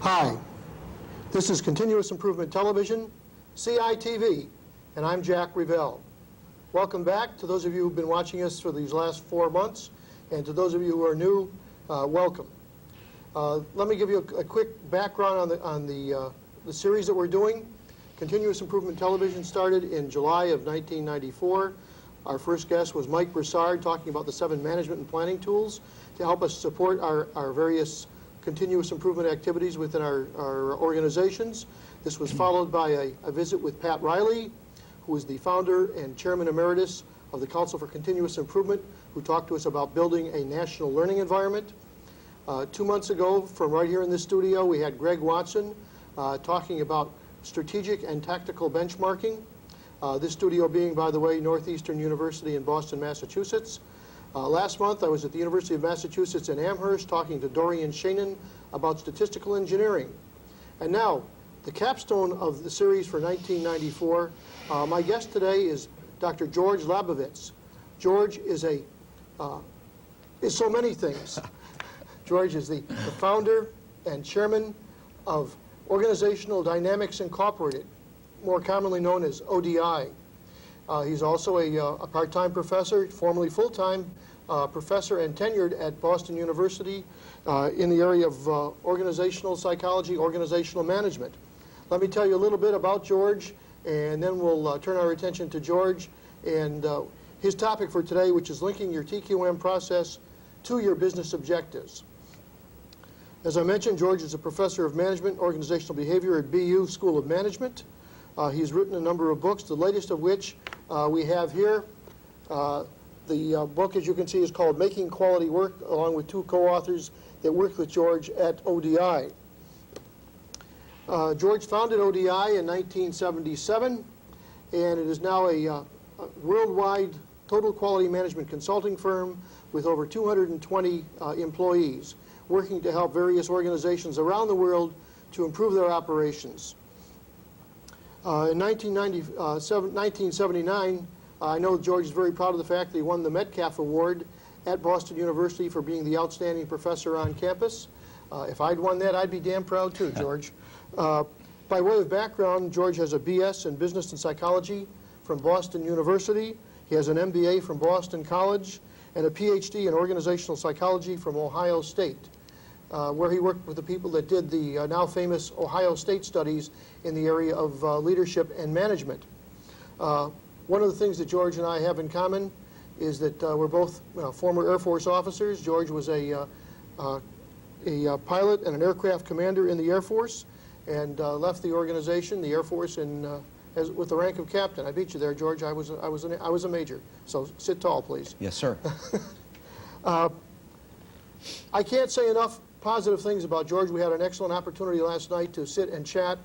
Hi, this is Continuous Improvement Television, CITV, and I'm Jack ReVelle. Welcome back to those of you who've been watching us for these last 4 months, and to those of you who are new, welcome. Let me give you a quick background on the series that we're doing. Continuous Improvement Television started in July of 1994. Our first guest was Mike Broussard, talking about the 7 management and planning tools to help us support our various continuous improvement activities within our organizations. This was followed by a visit with Pat Riley, who is the founder and chairman emeritus of the Council for Continuous Improvement, who talked to us about building a national learning environment. 2 months ago, from right here in this studio, we had Greg Watson talking about strategic and tactical benchmarking. This studio being, by the way, Northeastern University in Boston, Massachusetts. Last month, I was at the University of Massachusetts in Amherst talking to Dorian Shainin about statistical engineering. And now, the capstone of the series for 1994, my guest today is Dr. George Labovitz. George is so many things. George is the founder and chairman of Organizational Dynamics Incorporated, more commonly known as ODI. He's also a part-time professor, formerly full-time professor and tenured at Boston University in the area of organizational psychology, organizational management. Let me tell you a little bit about George, and then we'll turn our attention to George and his topic for today, which is linking your TQM process to your business objectives. As I mentioned, George is a professor of management, organizational behavior at BU School of Management. He's written a number of books, the latest of which we have here. The book, as you can see, is called Making Quality Work, along with 2 co-authors that worked with George at ODI. George founded ODI in 1977, and it is now a worldwide total quality management consulting firm with over 220 employees, working to help various organizations around the world to improve their operations. In 1979, I know George is very proud of the fact that he won the Metcalf Award at Boston University for being the outstanding professor on campus. If I'd won that, I'd be damn proud too, George. By way of background, George has a BS in Business and Psychology from Boston University. He has an MBA from Boston College and a PhD in Organizational Psychology from Ohio State, where he worked with the people that did the now famous Ohio State studies in the area of leadership and management. One of the things that George and I have in common is that we're both former Air Force officers. George was a pilot and an aircraft commander in the Air Force, and left the organization, the Air Force, with the rank of captain. I beat you there, George. I was a major. So sit tall, please. Yes, sir. I can't say enough positive things about George. We had an excellent opportunity last night to sit and chat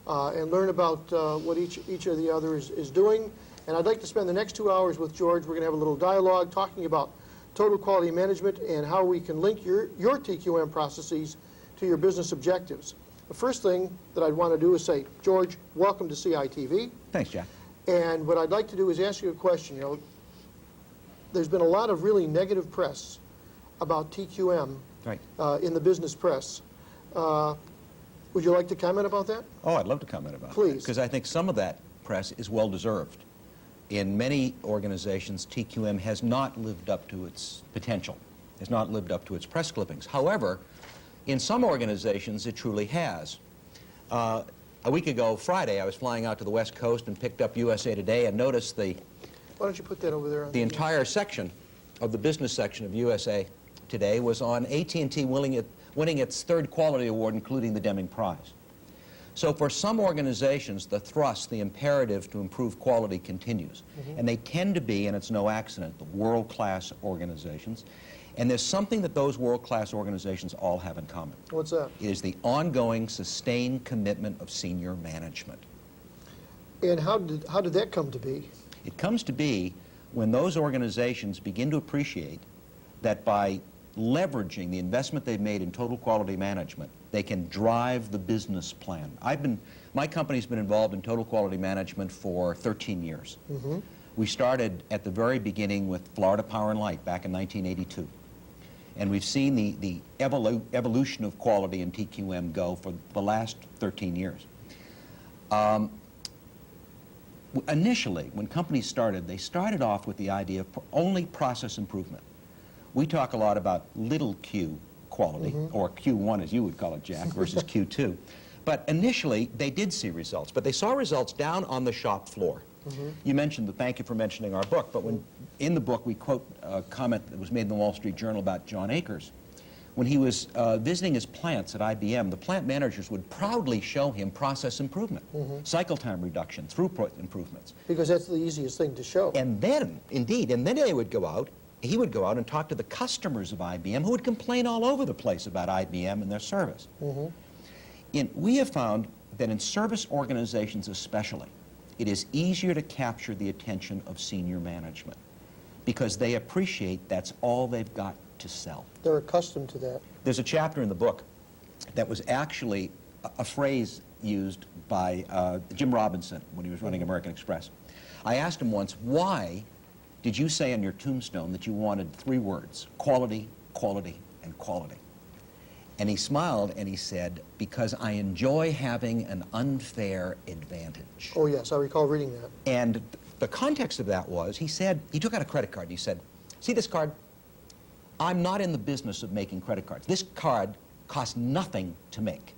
and learn about what each of the others is doing. And I'd like to spend the next 2 hours with George. We're going to have a little dialogue talking about total quality management and how we can link your TQM processes to your business objectives. The first thing that I'd want to do is say, George, welcome to CITV. Thanks, Jack. And what I'd like to do is ask you a question. You know, there's been a lot of really negative press about TQM in the business press. Would you like to comment about that? Oh, I'd love to comment about it. Please. Because I think some of that press is well-deserved. In many organizations, TQM has not lived up to its potential, has not lived up to its press clippings. However, in some organizations, it truly has. A week ago, Friday, I was flying out to the West Coast and picked up USA Today and noticed Why don't you put that over there? the entire section of the business section of USA Today was on AT&T winning its 3rd quality award, including the Deming Prize. So for some organizations, the thrust, the imperative to improve quality continues. And they tend to be, and it's no accident, the world-class organizations. And there's something that those world-class organizations all have in common. What's that? It is the ongoing, sustained commitment of senior management. And how did that come to be? It comes to be when those organizations begin to appreciate that by leveraging the investment they've made in total quality management, they can drive the business plan. My company's been involved in total quality management for 13 years. We started at the very beginning with Florida Power and Light back in 1982. And we've seen the evolution of quality in TQM go for the last 13 years. Initially, when companies started, they started off with the idea of only process improvement. We talk a lot about little q quality, or Q1 as you would call it, Jack, versus Q2. But initially, they did see results, but they saw results down on the shop floor. You mentioned thank you for mentioning our book, but when in the book we quote a comment that was made in the Wall Street Journal about John Akers. When he was visiting his plants at IBM, the plant managers would proudly show him process improvement, cycle time reduction, throughput improvements. Because that's the easiest thing to show. And then, indeed, and then they would go out, he would go out and talk to the customers of IBM who would complain all over the place about IBM and their service. We have found that in service organizations especially, it is easier to capture the attention of senior management because they appreciate that's all they've got to sell. They're accustomed to that. There's a chapter in the book that was actually a phrase used by Jim Robinson when he was running American Express. I asked him once, why did you say on your tombstone that you wanted 3 words, quality, quality, and quality? And he smiled and he said, because I enjoy having an unfair advantage. Oh yes, I recall reading that. And the context of that was, he said, he took out a credit card and he said, see this card? I'm not in the business of making credit cards. This card costs nothing to make.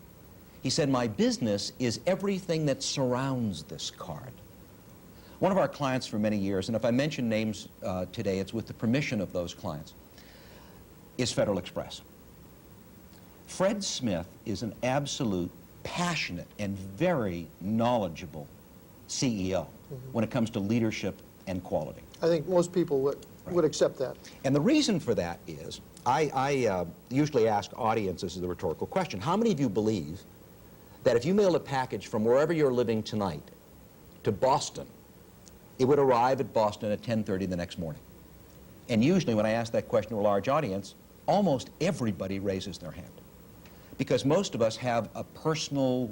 He said, my business is everything that surrounds this card. One of our clients for many years, and if I mention names today, it's with the permission of those clients, is Federal Express. Fred Smith is an absolute, passionate, and very knowledgeable CEO when it comes to leadership and quality. I think most people would accept that. And the reason for that is, I usually ask audiences as a rhetorical question, how many of you believe that if you mailed a package from wherever you're living tonight to Boston, it would arrive at Boston at 10:30 the next morning? And usually when I ask that question to a large audience, almost everybody raises their hand. Because most of us have a personal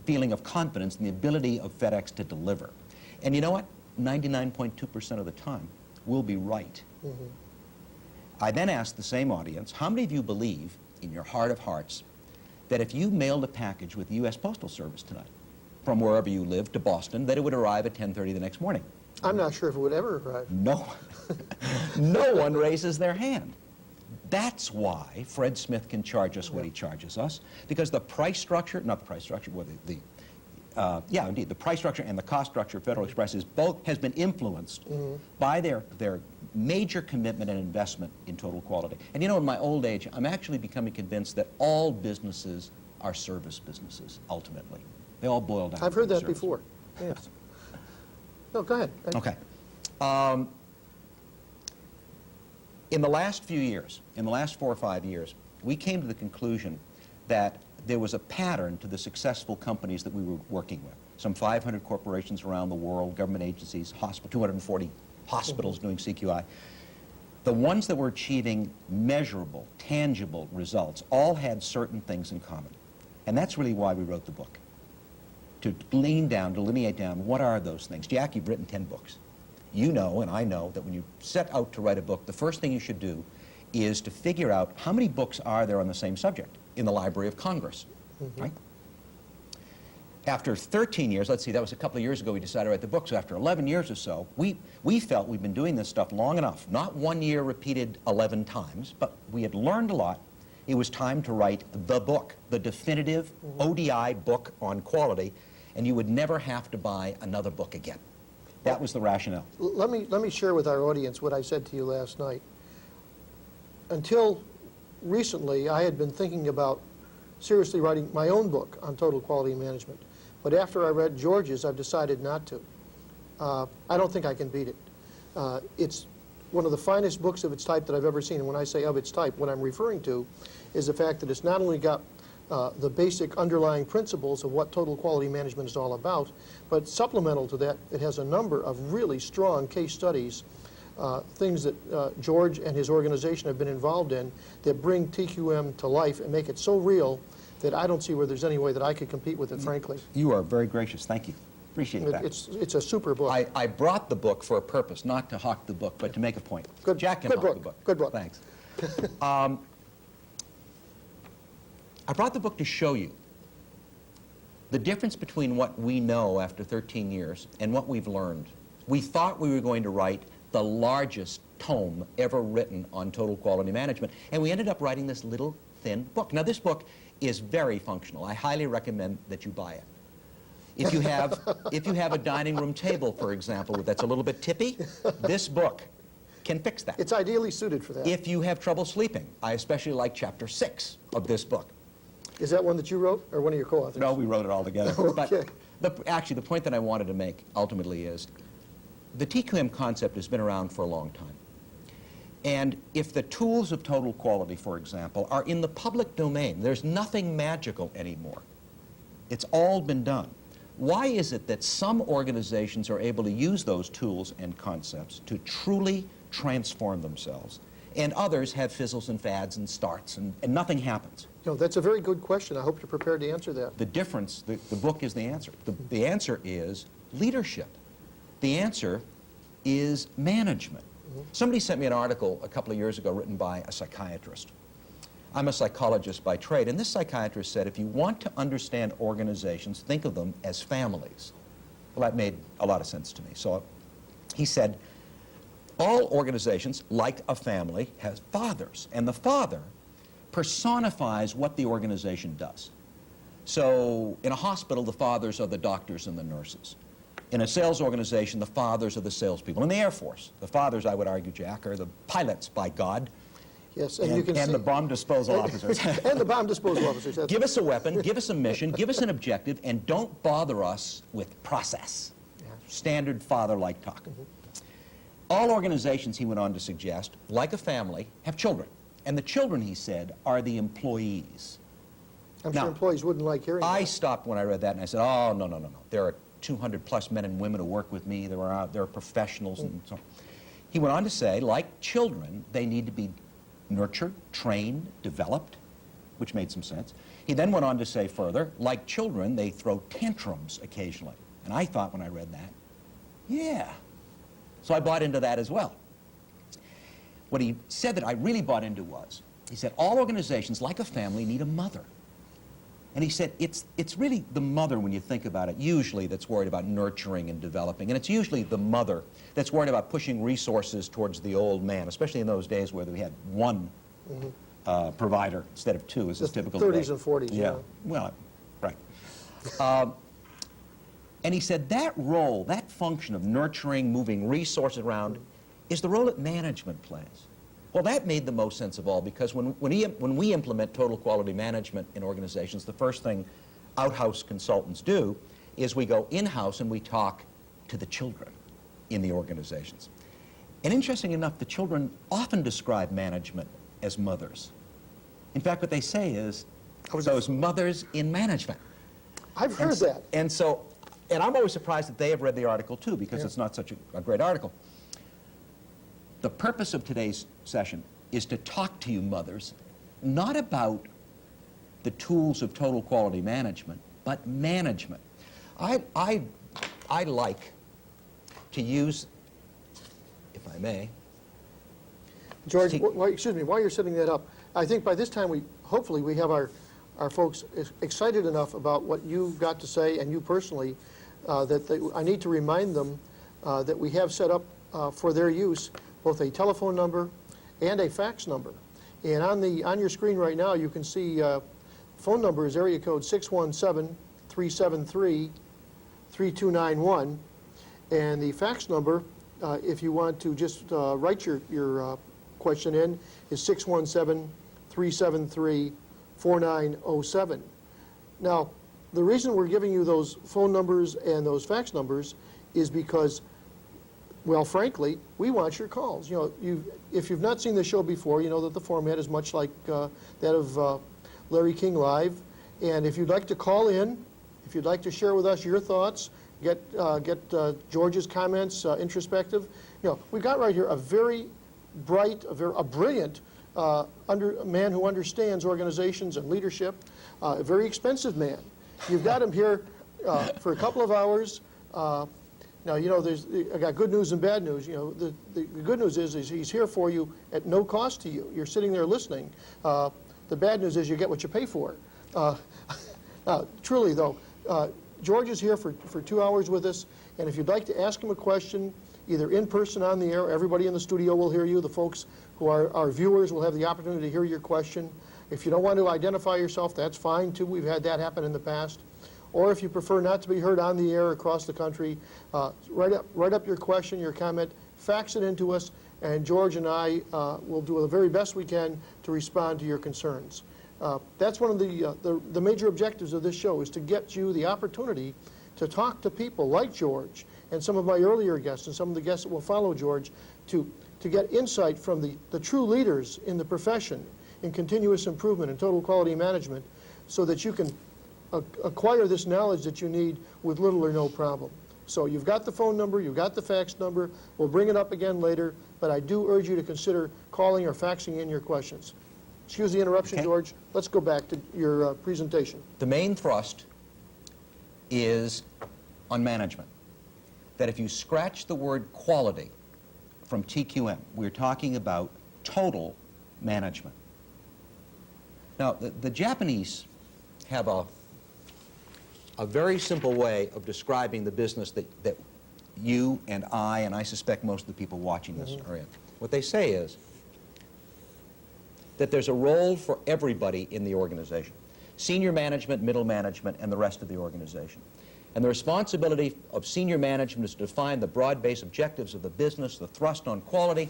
feeling of confidence in the ability of FedEx to deliver. And you know what? 99.2% of the time, we'll be right. I then asked the same audience, how many of you believe, in your heart of hearts, that if you mailed a package with the U.S. Postal Service tonight, from wherever you live to Boston, that it would arrive at 10:30 the next morning? I'm not sure if it would ever arrive. No. No one raises their hand. That's why Fred Smith can charge us what he charges us, because the price structure, not the price structure, well, yeah, indeed, the price structure and the cost structure of Federal Express has been influenced by their major commitment and investment in total quality. And you know, in my old age, I'm actually becoming convinced that all businesses are service businesses, ultimately. They all boil down to I've heard that service. before, yes. No, go ahead. Okay. In the last few years, in the last 4 or 5 years, we came to the conclusion that there was a pattern to the successful companies that we were working with. Some 500 corporations around the world, government agencies, 240 hospitals doing CQI. The ones that were achieving measurable, tangible results all had certain things in common. And that's really why we wrote the book. To delineate down, what are those things? Jack, you've written 10 books. You know, and I know, that when you set out to write a book, the first thing you should do is to figure out how many books are there on the same subject in the Library of Congress, right? After 13 years, let's see, that was a couple of years ago we decided to write the book, so after 11 years or so, we felt we'd been doing this stuff long enough, not 1 year repeated 11 times, but we had learned a lot. It was time to write the book, the definitive ODI book on quality, and you would never have to buy another book again. That was the rationale. Let me share with our audience what I said to you last night. Until recently, I had been thinking about seriously writing my own book on total quality management. But after I read George's, I've decided not to. I don't think I can beat it. It's one of the finest books of its type that I've ever seen. And when I say of its type, what I'm referring to is the fact that it's not only got the basic underlying principles of what total quality management is all about, but supplemental to that, it has a number of really strong case studies, things that George and his organization have been involved in that bring TQM to life and make it so real that I don't see where there's any way that I could compete with it, frankly. You are very gracious. Thank you. Appreciate that. It's a super book. I brought the book for a purpose, not to hawk the book, but to make a point. Good, Jack can good hawk book. the book. Good book. Thanks. I brought the book to show you the difference between what we know after 13 years and what we've learned. We thought we were going to write the largest tome ever written on total quality management, and we ended up writing this little thin book. Now, this book is very functional. I highly recommend that you buy it. If you have a dining room table, for example, that's a little bit tippy, this book can fix that. It's ideally suited for that. If you have trouble sleeping, I especially like chapter 6 of this book. Is that one that you wrote, or one of your co-authors? No, we wrote it all together. Okay. But actually, the point that I wanted to make ultimately is the TQM concept has been around for a long time. And if the tools of total quality, for example, are in the public domain, there's nothing magical anymore. It's all been done. Why is it that some organizations are able to use those tools and concepts to truly transform themselves, and others have fizzles and fads and starts, and nothing happens? You know, that's a very good question. I hope you're prepared to answer that. The difference, the book is the answer. The answer is leadership. The answer is management. Somebody sent me an article a couple of years ago written by a psychiatrist. I'm a psychologist by trade, and this psychiatrist said, if you want to understand organizations, think of them as families. Well, that made a lot of sense to me. So he said, all organizations, like a family, have fathers, and the father personifies what the organization does. So in a hospital, the fathers are the doctors and the nurses. In a sales organization, the fathers are the salespeople. In the Air Force, the fathers, I would argue, Jack, are the pilots, by God. Yes, and you can see... And the bomb disposal officers. And the bomb disposal officers. That's Give us a weapon, give us a mission, give us an objective, and don't bother us with process. Yeah. Standard father-like talk. All organizations, he went on to suggest, like a family, have children. And the children, he said, are the employees. I'm Now, sure employees wouldn't like hearing I that. stopped when I read that, and I said, oh, no, no, no, no. There are 200-plus men and women who work with me. There are professionals and so on. He went on to say, like children, they need to be nurtured, trained, developed, which made some sense. He then went on to say further, like children, they throw tantrums occasionally. And I thought when I read that, yeah. So I bought into that as well. What he said that I really bought into was, he said, all organizations, like a family, need a mother. And he said, it's really the mother, when you think about it, usually that's worried about nurturing and developing. And it's usually the mother that's worried about pushing resources towards the old man, especially in those days where we had one provider instead of two, as is typical today. 30s and 40s, yeah. Well, right. And he said that role, that function of nurturing, moving resources around, is the role that management plays. Well, that made the most sense of all, because when we implement total quality management in organizations, the first thing out-house consultants do is we go in-house and we talk to the children in the organizations. And interesting enough, the children often describe management as mothers. In fact, what they say is, those mothers in management. I've heard that. And I'm always surprised that they have read the article too, because it's not such a great article. The purpose of today's session is to talk to you mothers, not about the tools of total quality management, but management. I like to use, if I may... George, excuse me, while you're setting that up, I think by this time, hopefully we have our folks excited enough about what you've got to say, and you personally, I need to remind them that we have set up for their use both a telephone number and a fax number. And on your screen right now, you can see phone number is area code 617-373-3291. And the fax number, if you want to just write your question in, is 617-373-4907. Now, the reason we're giving you those phone numbers and those fax numbers is because, well, frankly, we want your calls. You know, if you've not seen the show before, you know that the format is much like that of Larry King Live. And if you'd like to call in, if you'd like to share with us your thoughts, get George's comments, introspective, you know, we've got right here a very bright, a brilliant man who understands organizations and leadership, a very expensive man. You've got him here for a couple of hours. Now, you know, I got good news and bad news. You know, the good news is he's here for you at no cost to you. You're sitting there listening. The bad news is you get what you pay for. Truly, though, George is here for 2 hours with us, and if you'd like to ask him a question, either in person on the air, everybody in the studio will hear you. The folks who are our viewers will have the opportunity to hear your question. If you don't want to identify yourself, that's fine, too. We've had that happen in the past. Or if you prefer not to be heard on the air across the country, write up your question, your comment, fax it into us, and George and I will do the very best we can to respond to your concerns. That's one of the major objectives of this show, is to get you the opportunity to talk to people like George and some of my earlier guests and some of the guests that will follow George to get insight from the true leaders in the profession in continuous improvement and total quality management, so that you can acquire this knowledge that you need with little or no problem. So you've got the phone number, you've got the fax number. We'll bring it up again later, but I do urge you to consider calling or faxing in your questions. Excuse the interruption, Okay. George. Let's go back to your presentation. The main thrust is on management. That if you scratch the word quality from TQM, we're talking about total management. Now, the Japanese have a very simple way of describing the business that you and I suspect most of the people watching this are in. What they say is that there's a role for everybody in the organization: senior management, middle management, and the rest of the organization. And the responsibility of senior management is to define the broad-based objectives of the business, the thrust on quality,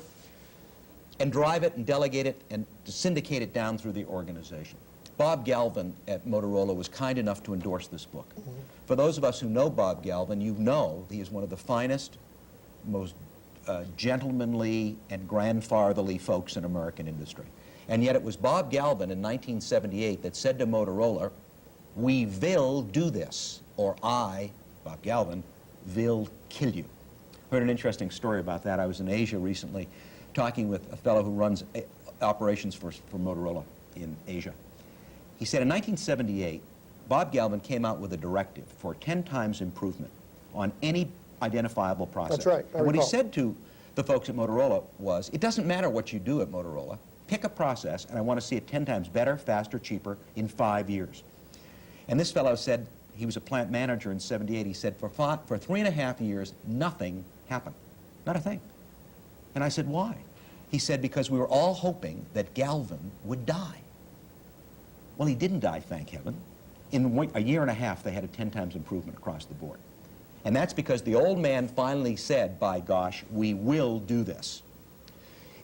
and drive it and delegate it and to syndicate it down through the organization. Bob Galvin at Motorola was kind enough to endorse this book. For those of us who know Bob Galvin, you know he is one of the finest, most gentlemanly and grandfatherly folks in American industry. And yet it was Bob Galvin in 1978 that said to Motorola, "We will do this, or I, Bob Galvin, will kill you." Heard an interesting story about that. I was in Asia recently talking with a fellow who runs operations for Motorola in Asia. He said in 1978, Bob Galvin came out with a directive for 10 times improvement on any identifiable process. That's right, I And what he recall. said to the folks at Motorola was, it doesn't matter what you do at Motorola, pick a process, and I want to see it 10 times better, faster, cheaper in 5 years. And this fellow said, he was a plant manager in '78, he said, for 3.5 years, nothing happened. Not a thing. And I said, why? He said, because we were all hoping that Galvin would die. Well, he didn't die, thank heaven. In a year and a half, they had a 10 times improvement across the board. And that's because the old man finally said, by gosh, we will do this.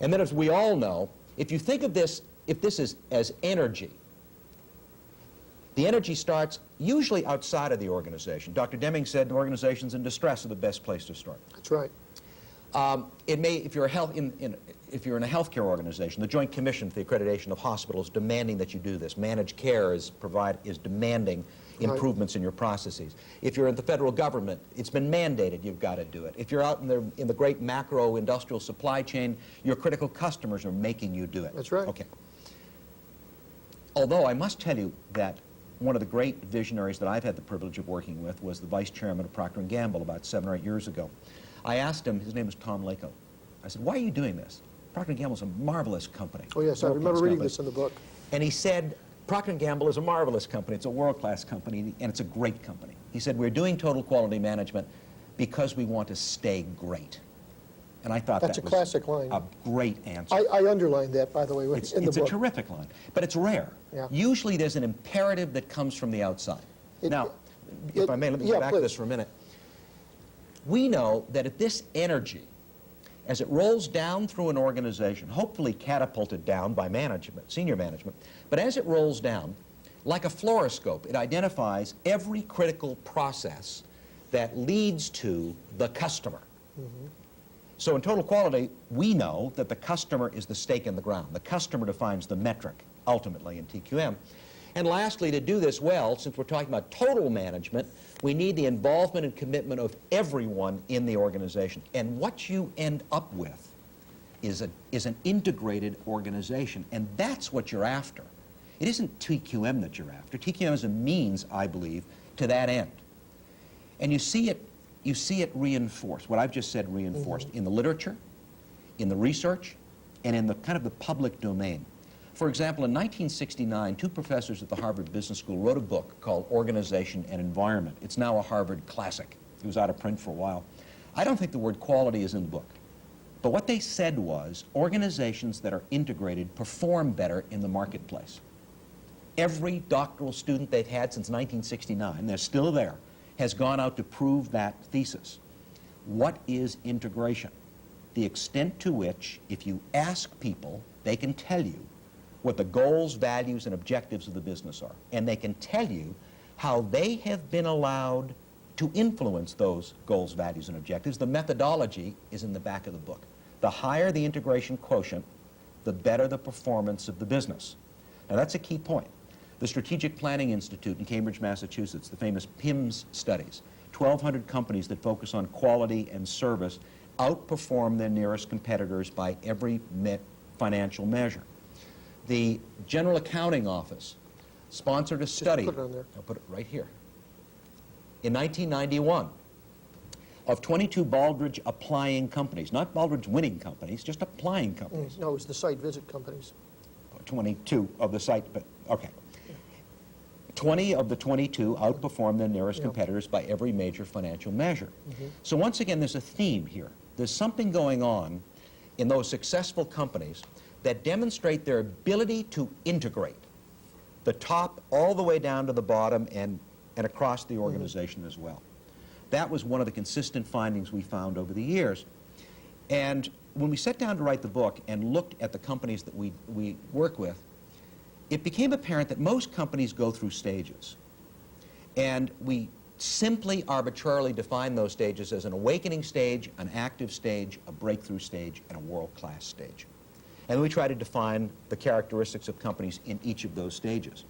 And then, as we all know, if you think of this, if this is as energy, the energy starts usually outside of the organization. Dr. Deming said organizations in distress are the best place to start. That's right. It may, if you're if you're in a healthcare organization, the Joint Commission for the Accreditation of Hospitals demanding that you do this. Managed care is demanding improvements in your processes. If you're in the federal government, it's been mandated you've got to do it. If you're out in the great macro industrial supply chain, your critical customers are making you do it. That's right. Okay. Although I must tell you that one of the great visionaries that I've had the privilege of working with was the vice chairman of Procter & Gamble about 7 or 8 years ago. I asked him, his name was Tom Lako. I said, why are you doing this? Procter & Gamble is a marvelous company. Oh, yes, I remember reading this in the book. And he said, Procter & Gamble is a marvelous company. It's a world-class company, and it's a great company. He said, we're doing total quality management because we want to stay great. And I thought That's that a was classic line. a great answer. I underlined that, by the way, in the book. It's a terrific line, but it's rare. Yeah. Usually there's an imperative that comes from the outside. Now, if I may, let me get back to this for a minute. We know that if this energy, as it rolls down through an organization, hopefully catapulted down by management, senior management, but as it rolls down, like a fluoroscope, it identifies every critical process that leads to the customer. So in total quality, we know that the customer is the stake in the ground. The customer defines the metric, ultimately, in TQM. And lastly, to do this well, since we're talking about total management, we need the involvement and commitment of everyone in the organization. And what you end up with is an integrated organization, and that's what you're after. It isn't TQM that you're after. TQM is a means, I believe, to that end. And you see it you see it reinforced, what I've just said reinforced, in the literature, in the research, and in the kind of the public domain. For example, in 1969, two professors at the Harvard Business School wrote a book called Organization and Environment. It's now a Harvard classic. It was out of print for a while. I don't think the word quality is in the book. But what they said was organizations that are integrated perform better in the marketplace. Every doctoral student they've had since 1969, they're still there, has gone out to prove that thesis. What is integration? The extent to which, if you ask people, they can tell you what the goals, values, and objectives of the business are. And they can tell you how they have been allowed to influence those goals, values, and objectives. The methodology is in the back of the book. The higher the integration quotient, the better the performance of the business. Now that's a key point. The Strategic Planning Institute in Cambridge, Massachusetts, the famous PIMS studies, 1,200 companies that focus on quality and service outperform their nearest competitors by every financial measure. The General Accounting Office sponsored a study. Just put it on there. I'll put it right here. In 1991, of 22 Baldrige applying companies, not Baldrige winning companies, just applying companies. No, it was the site visit companies. 22 of the site, but okay. 20 of the 22 outperform their nearest competitors by every major financial measure. So once again, there's a theme here. There's something going on in those successful companies that demonstrate their ability to integrate the top all the way down to the bottom and across the organization as well. That was one of the consistent findings we found over the years. And when we sat down to write the book and looked at the companies that we work with, it became apparent that most companies go through stages. And we simply arbitrarily define those stages as an awakening stage, an active stage, a breakthrough stage, and a world-class stage. And we try to define the characteristics of companies in each of those stages.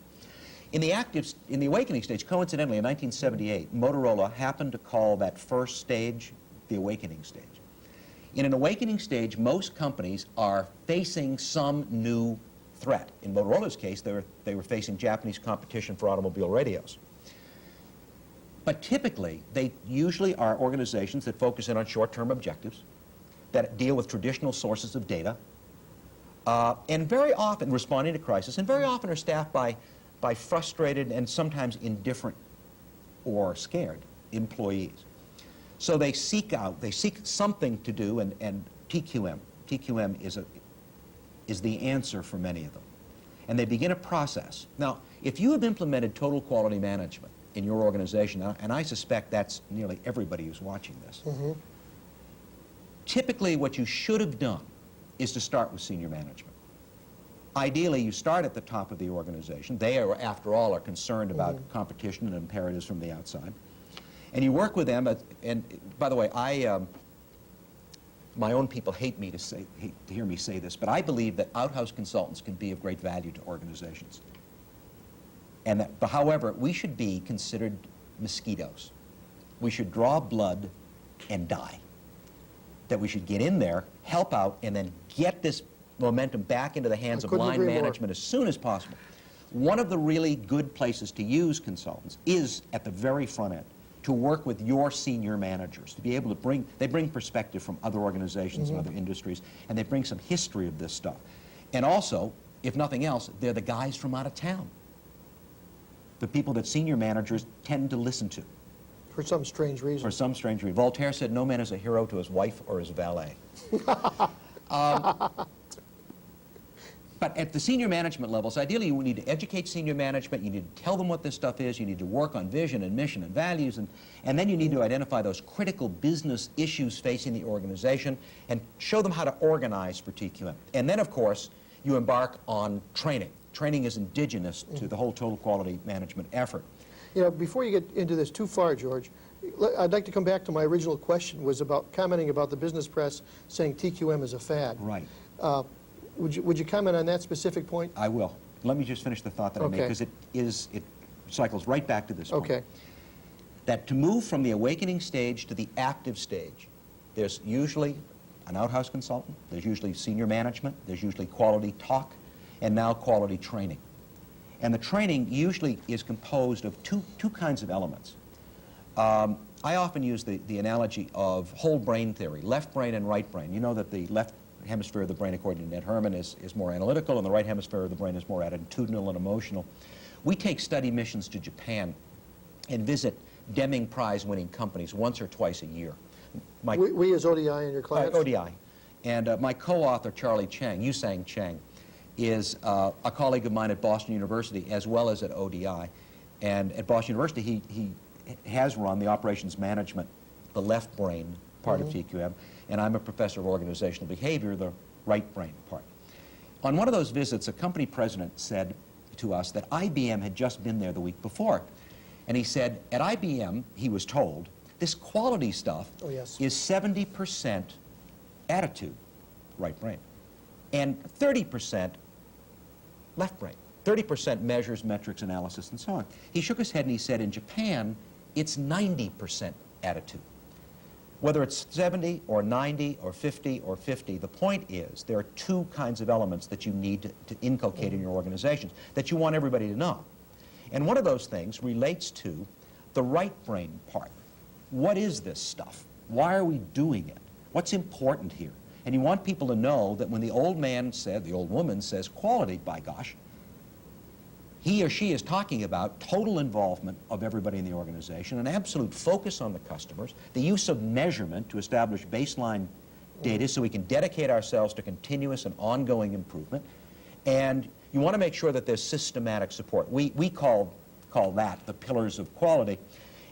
In the awakening stage, coincidentally, in 1978, Motorola happened to call that first stage the awakening stage. In an awakening stage, most companies are facing some new threat. In Motorola's case, they were facing Japanese competition for automobile radios. But typically, they usually are organizations that focus in on short-term objectives, that deal with traditional sources of data, and very often responding to crisis, and very often are staffed by frustrated and sometimes indifferent or scared employees. So they seek something to do, and TQM is the answer for many of them. And they begin a process. Now, if you have implemented total quality management in your organization, and I suspect that's nearly everybody who's watching this, typically what you should have done is to start with senior management. Ideally, you start at the top of the organization. They, after all, are concerned about competition and imperatives from the outside. And you work with them, and by the way, my own people hate to hear me say this, but I believe that outhouse consultants can be of great value to organizations. And that, however, we should be considered mosquitoes. We should draw blood and die. That we should get in there, help out, and then get this momentum back into the hands of line management as soon as possible. One of the really good places to use consultants is at the very front end, to work with your senior managers, to be able to they bring perspective from other organizations and other industries, and they bring some history of this stuff. And also, if nothing else, they're the guys from out of town. The people that senior managers tend to listen to. For some strange reason. For some strange reason. Voltaire said, no man is a hero to his wife or his valet. But at the senior management levels, ideally you need to educate senior management, you need to tell them what this stuff is, you need to work on vision and mission and values, and then you need to identify those critical business issues facing the organization and show them how to organize for TQM. And then, of course, you embark on training. Training is indigenous to the whole total quality management effort. You know, before you get into this too far, George, I'd like to come back to my original question, was about commenting about the business press saying TQM is a fad. Right. Would you comment on that specific point? I will. Let me just finish the thought that I made, because it cycles right back to this point. Okay. That to move from the awakening stage to the active stage, there's usually an outhouse consultant, there's usually senior management, there's usually quality talk, and now quality training. And the training usually is composed of two kinds of elements. I often use the analogy of whole brain theory, left brain and right brain. You know that the left hemisphere of the brain, according to Ned Herman, is more analytical, and the right hemisphere of the brain is more attitudinal and emotional. We take study missions to Japan and visit Deming Prize-winning companies once or twice a year. We as ODI and your clients? ODI. And my co-author, Charlie Chang, Yusang Chang, is a colleague of mine at Boston University as well as at ODI. And at Boston University, he has run the operations management, the left brain part of TQM, and I'm a professor of organizational behavior, the right brain part. On one of those visits, a company president said to us that IBM had just been there the week before. And he said, at IBM, he was told, this quality stuff is 70% attitude, right brain, and 30% left brain. 30% measures, metrics, analysis, and so on. He shook his head and he said, in Japan, it's 90% attitude. Whether it's 70 or 90 or 50 or 50, the point is there are two kinds of elements that you need to inculcate in your organizations that you want everybody to know. And one of those things relates to the right brain part. What is this stuff? Why are we doing it? What's important here? And you want people to know that when the old man said, the old woman says quality, by gosh, he or she is talking about total involvement of everybody in the organization, an absolute focus on the customers, the use of measurement to establish baseline data so we can dedicate ourselves to continuous and ongoing improvement. And you want to make sure that there's systematic support. We call that the pillars of quality.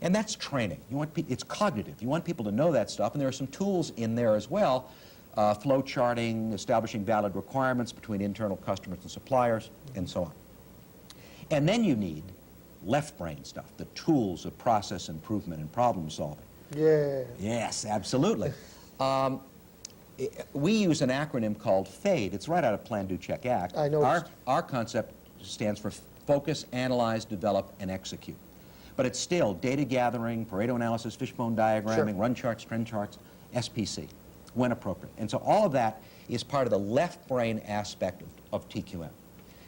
And that's training. It's cognitive. You want people to know that stuff. And there are some tools in there as well. Flow charting, establishing valid requirements between internal customers and suppliers, and so on. And then you need left brain stuff, the tools of process improvement and problem solving. Yeah. Yes, absolutely. We use an acronym called FADE. It's right out of Plan, Do, Check, Act. I know. Our concept stands for Focus, Analyze, Develop, and Execute. But it's still data gathering, Pareto analysis, fishbone diagramming, run charts, trend charts, SPC, when appropriate. And so all of that is part of the left brain aspect of TQM.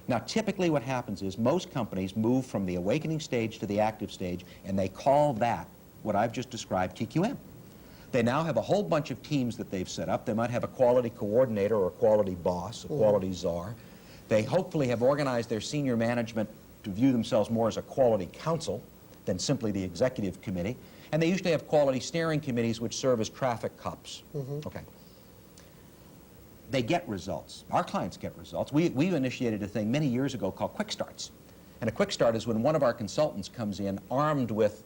Now, typically what happens is most companies move from the awakening stage to the active stage, and they call that, what I've just described, TQM. They now have a whole bunch of teams that they've set up. They might have a quality coordinator or a quality boss, a quality czar. They hopefully have organized their senior management to view themselves more as a quality council than simply the executive committee. And they usually have quality steering committees which serve as traffic cops. Okay. They get results. Our clients get results. We initiated a thing many years ago called Quick Starts. And a quick start is when one of our consultants comes in armed with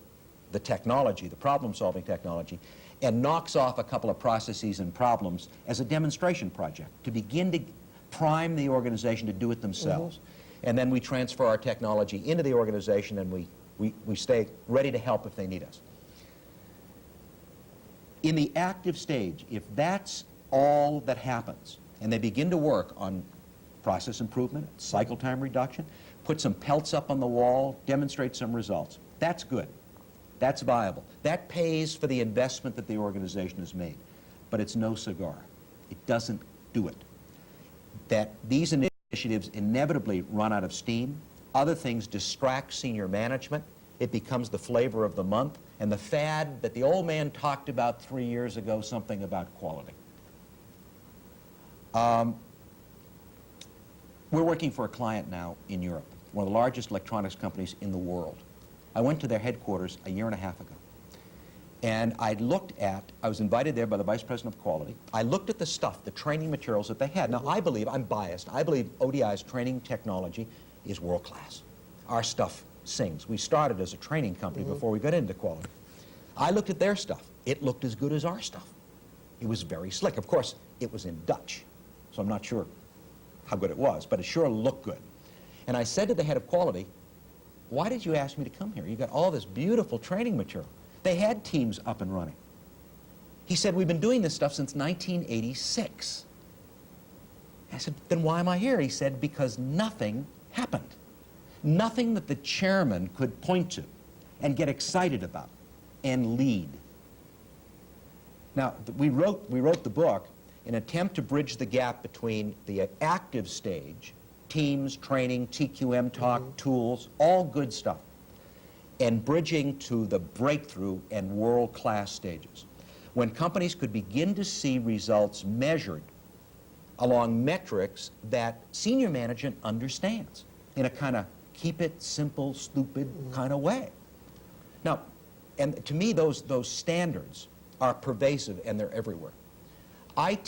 the technology, the problem-solving technology, and knocks off a couple of processes and problems as a demonstration project to begin to prime the organization to do it themselves. And then we transfer our technology into the organization, and we stay ready to help if they need us. In the active stage, if that's all that happens, and they begin to work on process improvement, cycle time reduction, put some pelts up on the wall, demonstrate some results, that's good. That's viable. That pays for the investment that the organization has made. But it's no cigar. It doesn't do it. That these initiatives inevitably run out of steam. Other things distract senior management. It becomes the flavor of the month. And the fad that the old man talked about 3 years ago, something about quality. We're working for a client now in Europe, one of the largest electronics companies in the world. I went to their headquarters a year and a half ago. And I was invited there by the Vice President of Quality. I looked at the stuff, the training materials that they had. Now, I believe, I'm biased, I believe ODI's training technology is world class. Our stuff sings. We started as a training company before we got into quality. I looked at their stuff. It looked as good as our stuff. It was very slick. Of course, it was in Dutch, so I'm not sure how good it was, but it sure looked good. And I said to the head of quality, why did you ask me to come here? You got all this beautiful training material. They had teams up and running. He said, we've been doing this stuff since 1986. I said, then why am I here? He said, because nothing happened. Nothing that the chairman could point to and get excited about and lead. Now, we wrote the book in an attempt to bridge the gap between the active stage, teams, training, TQM talk, tools, all good stuff, and bridging to the breakthrough and world-class stages. When companies could begin to see results measured along metrics that senior management understands in a kind of keep it simple, stupid kind of way. Now, and to me, those standards are pervasive and they're everywhere. I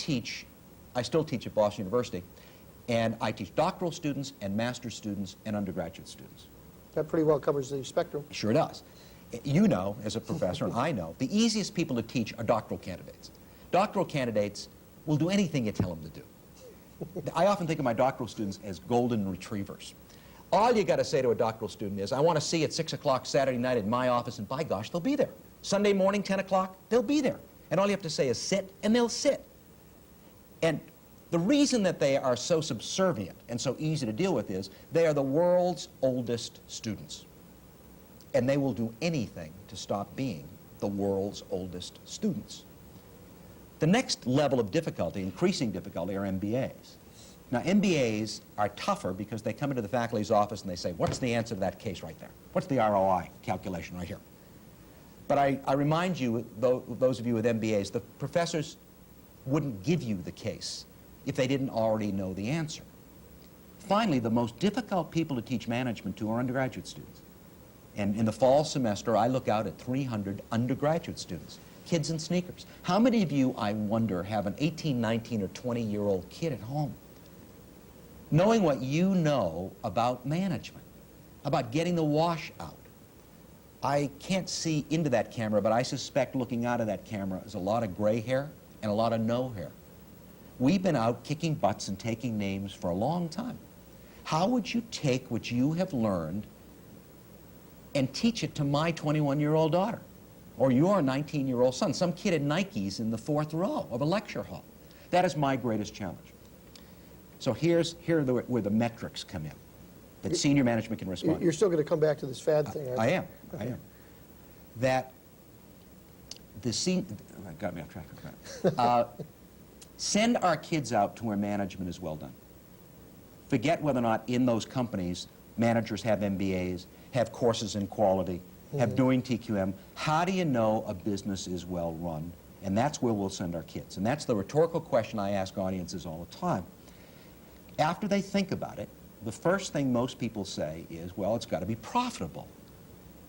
still teach at Boston University, and I teach doctoral students and master's students and undergraduate students. That pretty well covers the spectrum. Sure does. You know, as a professor, and I know, the easiest people to teach are doctoral candidates. Doctoral candidates will do anything you tell them to do. I often think of my doctoral students as golden retrievers. All you got to say to a doctoral student is, I want to see you at 6 o'clock Saturday night in my office, and by gosh, they'll be there. Sunday morning, 10 o'clock, they'll be there. And all you have to say is sit, and they'll sit. And the reason that they are so subservient and so easy to deal with is they are the world's oldest students. And they will do anything to stop being the world's oldest students. The next level of difficulty, increasing difficulty, are MBAs. Now, MBAs are tougher because they come into the faculty's office and they say, what's the answer to that case right there? What's the ROI calculation right here? But I remind you, those of you with MBAs, the professors wouldn't give you the case if they didn't already know the answer. Finally, the most difficult people to teach management to are undergraduate students. And in the fall semester, I look out at 300 undergraduate students, kids in sneakers. How many of you, I wonder, have an 18, 19, or 20-year-old kid at home? Knowing what you know about management, about getting the wash out. I can't see into that camera, but I suspect looking out of that camera is a lot of gray hair and a lot of no hair. We've been out kicking butts and taking names for a long time. How would you take what you have learned and teach it to my 21-year-old daughter or your 19-year-old son, some kid at Nike's in the 4th row of a lecture hall? That is my greatest challenge. So here are where the metrics come in that senior management can respond to. You're still going to come back to this fad thing, aren't you? I am. Okay. I am. That the got me off track. Send our kids out to where management is well done. Forget whether or not in those companies managers have MBAs, have courses in quality, have doing TQM. How do you know a business is well run? And that's where we'll send our kids. And that's the rhetorical question I ask audiences all the time. After they think about it, the first thing most people say is, well, it's got to be profitable.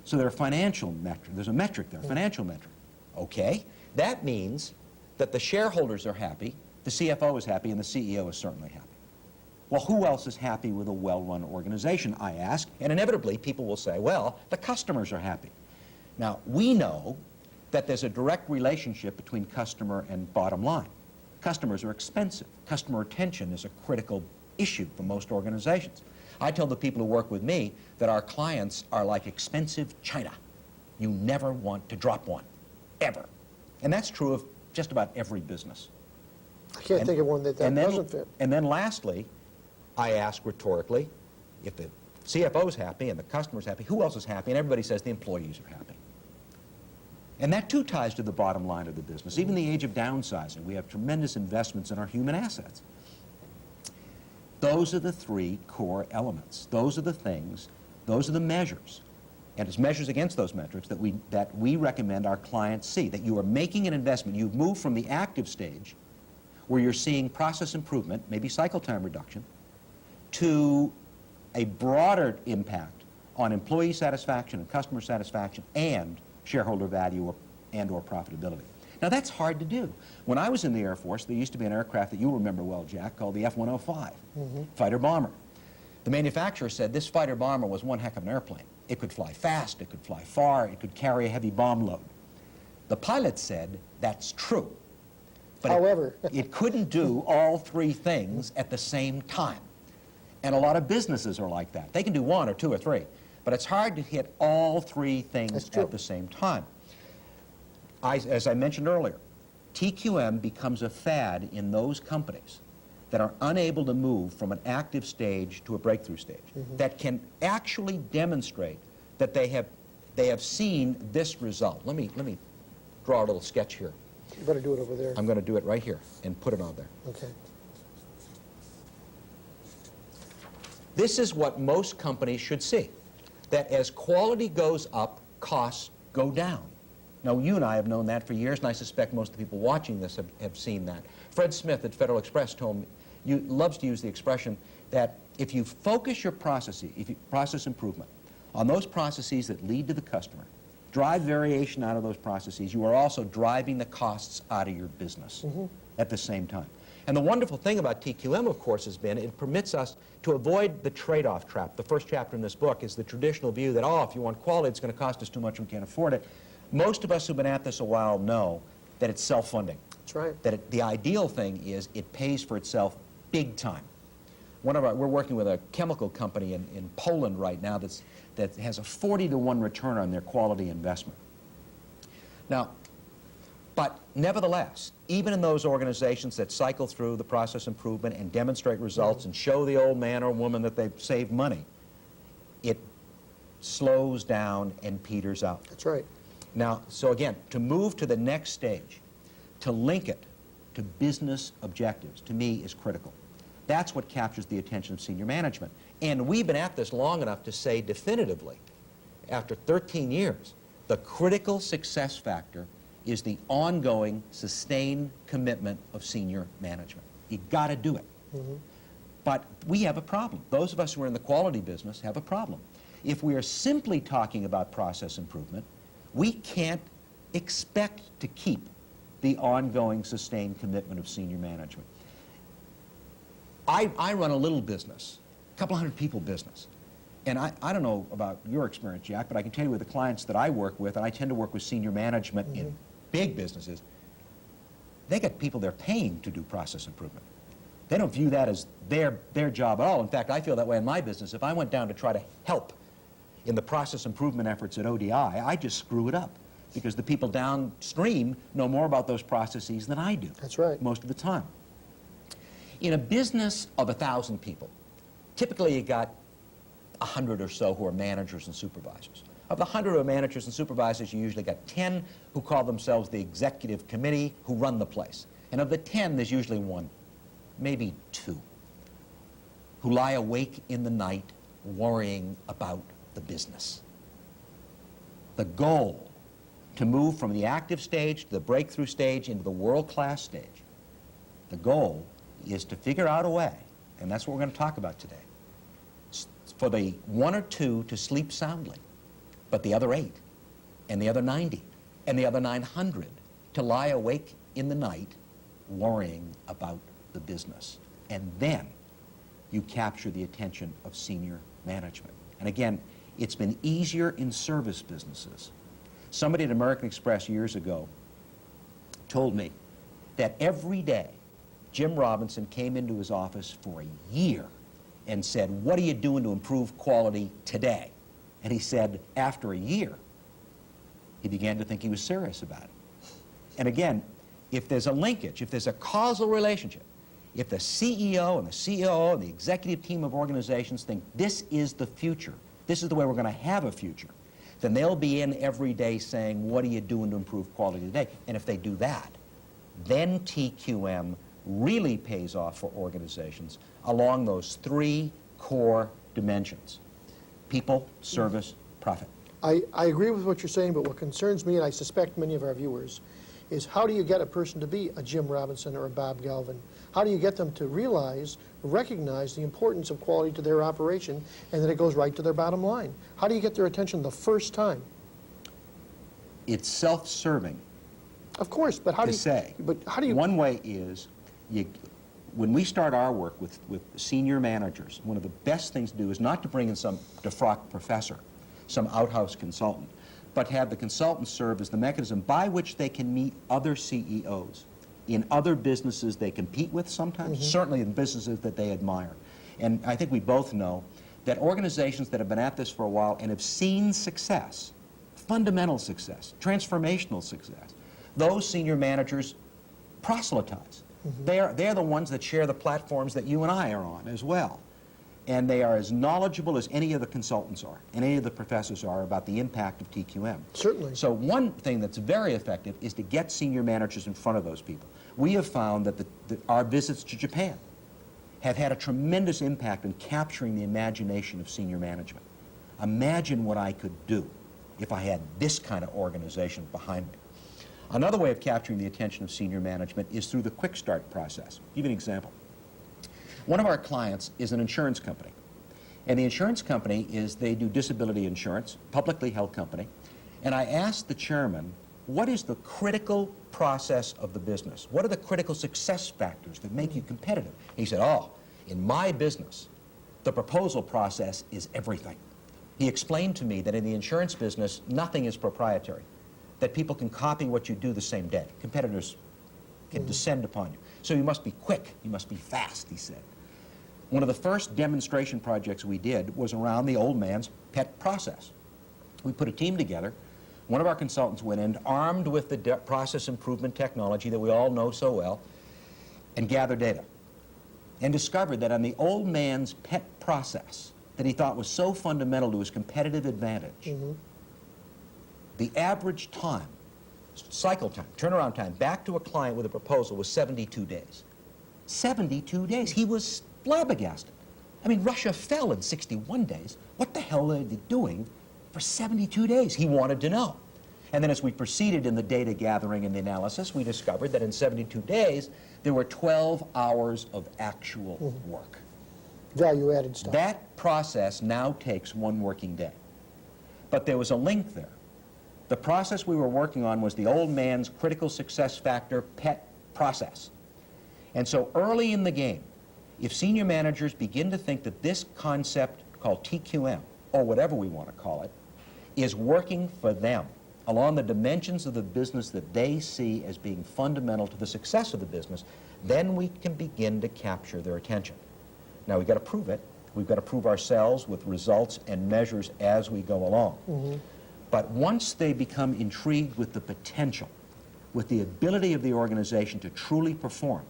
So there are financial metrics. There's a metric there, a financial metric. Okay, that means that the shareholders are happy, the CFO is happy, and the CEO is certainly happy. Well, who else is happy with a well-run organization, I ask? And inevitably, people will say, well, the customers are happy. Now, we know that there's a direct relationship between customer and bottom line. Customers are expensive. Customer retention is a critical issue for most organizations. I tell the people who work with me that our clients are like expensive china. You never want to drop one, ever. And that's true of just about every business. I can't think of one that doesn't fit. And then lastly, I ask rhetorically, if the CFO's happy and the customer's happy, who else is happy? And everybody says the employees are happy. And that too ties to the bottom line of the business. Even in the age of downsizing, we have tremendous investments in our human assets. Those are the three core elements. Those are the things, those are the measures. And it's measures against those metrics that we recommend our clients see, that you are making an investment. You've moved from the active stage, where you're seeing process improvement, maybe cycle time reduction, to a broader impact on employee satisfaction and customer satisfaction and shareholder value and/or profitability. Now, that's hard to do. When I was in the Air Force, there used to be an aircraft that you'll remember well, Jack, called the F-105, fighter bomber. The manufacturer said this fighter bomber was one heck of an airplane. It could fly fast, it could fly far, it could carry a heavy bomb load. The pilot said that's true. But However, it couldn't do all three things at the same time. And a lot of businesses are like that. They can do one or two or three, but it's hard to hit all three things at the same time. As I mentioned earlier, TQM becomes a fad in those companies that are unable to move from an active stage to a breakthrough stage, that can actually demonstrate that they have seen this result. Let me draw a little sketch here. you better do it over there. I'm going to do it right here and put it on there. Okay. This is what most companies should see. that as quality goes up, costs go down. Now, you and I have known that for years, and I suspect most of the people watching this have seen that. Fred Smith at Federal Express told me, loves to use the expression that if you focus your process improvement on those processes that lead to the customer, drive variation out of those processes, you are also driving the costs out of your business at the same time. And the wonderful thing about TQM, of course, has been it permits us to avoid the trade-off trap. The first chapter in this book is the traditional view that, oh, if you want quality, it's going to cost us too much, we can't afford it. Most of us who've been at this a while know that it's self-funding. That's right. That the ideal thing is it pays for itself big time. We're working with a chemical company in Poland right now that has a 40-to-1 return on their quality investment. Now, but nevertheless, even in those organizations that cycle through the process improvement and demonstrate results and show the old man or woman that they've saved money, it slows down and peters out. That's right. Now, so again, to move to the next stage, to link it to business objectives, to me, is critical. That's what captures the attention of senior management. And we've been at this long enough to say definitively, after 13 years, the critical success factor is the ongoing, sustained commitment of senior management. You got to do it. But we have a problem. Those of us who are in the quality business have a problem. If we are simply talking about process improvement, we can't expect to keep the ongoing, sustained commitment of senior management. I run a little business, a couple hundred people business. And I don't know about your experience, Jack, but I can tell you with the clients that I work with, and I tend to work with senior management in big businesses, they got people they're paying to do process improvement. They don't view that as their job at all. In fact, I feel that way in my business. If I went down to try to help in the process improvement efforts at ODI, I just screw it up because the people downstream know more about those processes than I do. That's right. Most of the time. In a business of 1,000 people, typically you got 100 or so who are managers and supervisors. Of the 100 who are managers and supervisors, you usually got 10 who call themselves the executive committee who run the place. And of the 10, there's usually one, maybe two, who lie awake in the night worrying about the business. The goal to move from the active stage to the breakthrough stage into the world-class stage, the goal is to figure out a way, and that's what we're going to talk about today, for the one or two to sleep soundly, but the other 8, and the other 90, and the other 900 to lie awake in the night worrying about the business. And then you capture the attention of senior management. And again, it's been easier in service businesses. Somebody at American Express years ago told me that every day Jim Robinson came into his office for a year and said, "What are you doing to improve quality today?" And he said, after a year, he began to think he was serious about it. And again, if there's a linkage, if there's a causal relationship, if the CEO and the COO and the executive team of organizations think this is the future, this is the way we're going to have a future, then they'll be in every day saying, what are you doing to improve quality today? And if they do that, then TQM really pays off for organizations along those 3 core dimensions: people, service, profit. I agree with what you're saying, but what concerns me, and I suspect many of our viewers, is how do you get a person to be a Jim Robinson or a Bob Galvin? How do you get them to realize, recognize the importance of quality to their operation and that it goes right to their bottom line? How do you get their attention the first time? It's self-serving. Of course, but how do you say? But how do you? One way is, when we start our work with senior managers, one of the best things to do is not to bring in some defrocked professor, some outhouse consultant, but have the consultant serve as the mechanism by which they can meet other CEOs in other businesses they compete with sometimes, certainly in businesses that they admire. And I think we both know that organizations that have been at this for a while and have seen success, fundamental success, transformational success, those senior managers proselytize. They're the ones that share the platforms that you and I are on as well. And they are as knowledgeable as any of the consultants are, and any of the professors are, about the impact of TQM. Certainly. So one thing that's very effective is to get senior managers in front of those people. We have found that our visits to Japan have had a tremendous impact in capturing the imagination of senior management. Imagine what I could do if I had this kind of organization behind me. Another way of capturing the attention of senior management is through the quick start process. I'll give you an example. One of our clients is an insurance company. And the insurance company they do disability insurance, publicly held company. And I asked the chairman, what is the critical process of the business? What are the critical success factors that make you competitive? He said, oh, in my business, the proposal process is everything. He explained to me that in the insurance business, nothing is proprietary, that people can copy what you do the same day. Competitors can descend upon you. So you must be quick, you must be fast, he said. One of the first demonstration projects we did was around the old man's pet process. We put a team together. One of our consultants went in, armed with the process improvement technology that we all know so well, and gathered data, and discovered that on the old man's pet process that he thought was so fundamental to his competitive advantage, the average time, cycle time, turnaround time, back to a client with a proposal was 72 days. 72 days. He was flabbergasted. I mean, Russia fell in 61 days. What the hell are they doing for 72 days? He wanted to know. And then as we proceeded in the data gathering and the analysis, we discovered that in 72 days, there were 12 hours of actual work. Value-added stuff. That process now takes 1 working day. But there was a link there. The process we were working on was the old man's critical success factor pet process. And so early in the game, if senior managers begin to think that this concept called TQM, or whatever we want to call it, is working for them along the dimensions of the business that they see as being fundamental to the success of the business, then we can begin to capture their attention. Now, we've got to prove it. We've got to prove ourselves with results and measures as we go along. But once they become intrigued with the potential, with the ability of the organization to truly perform,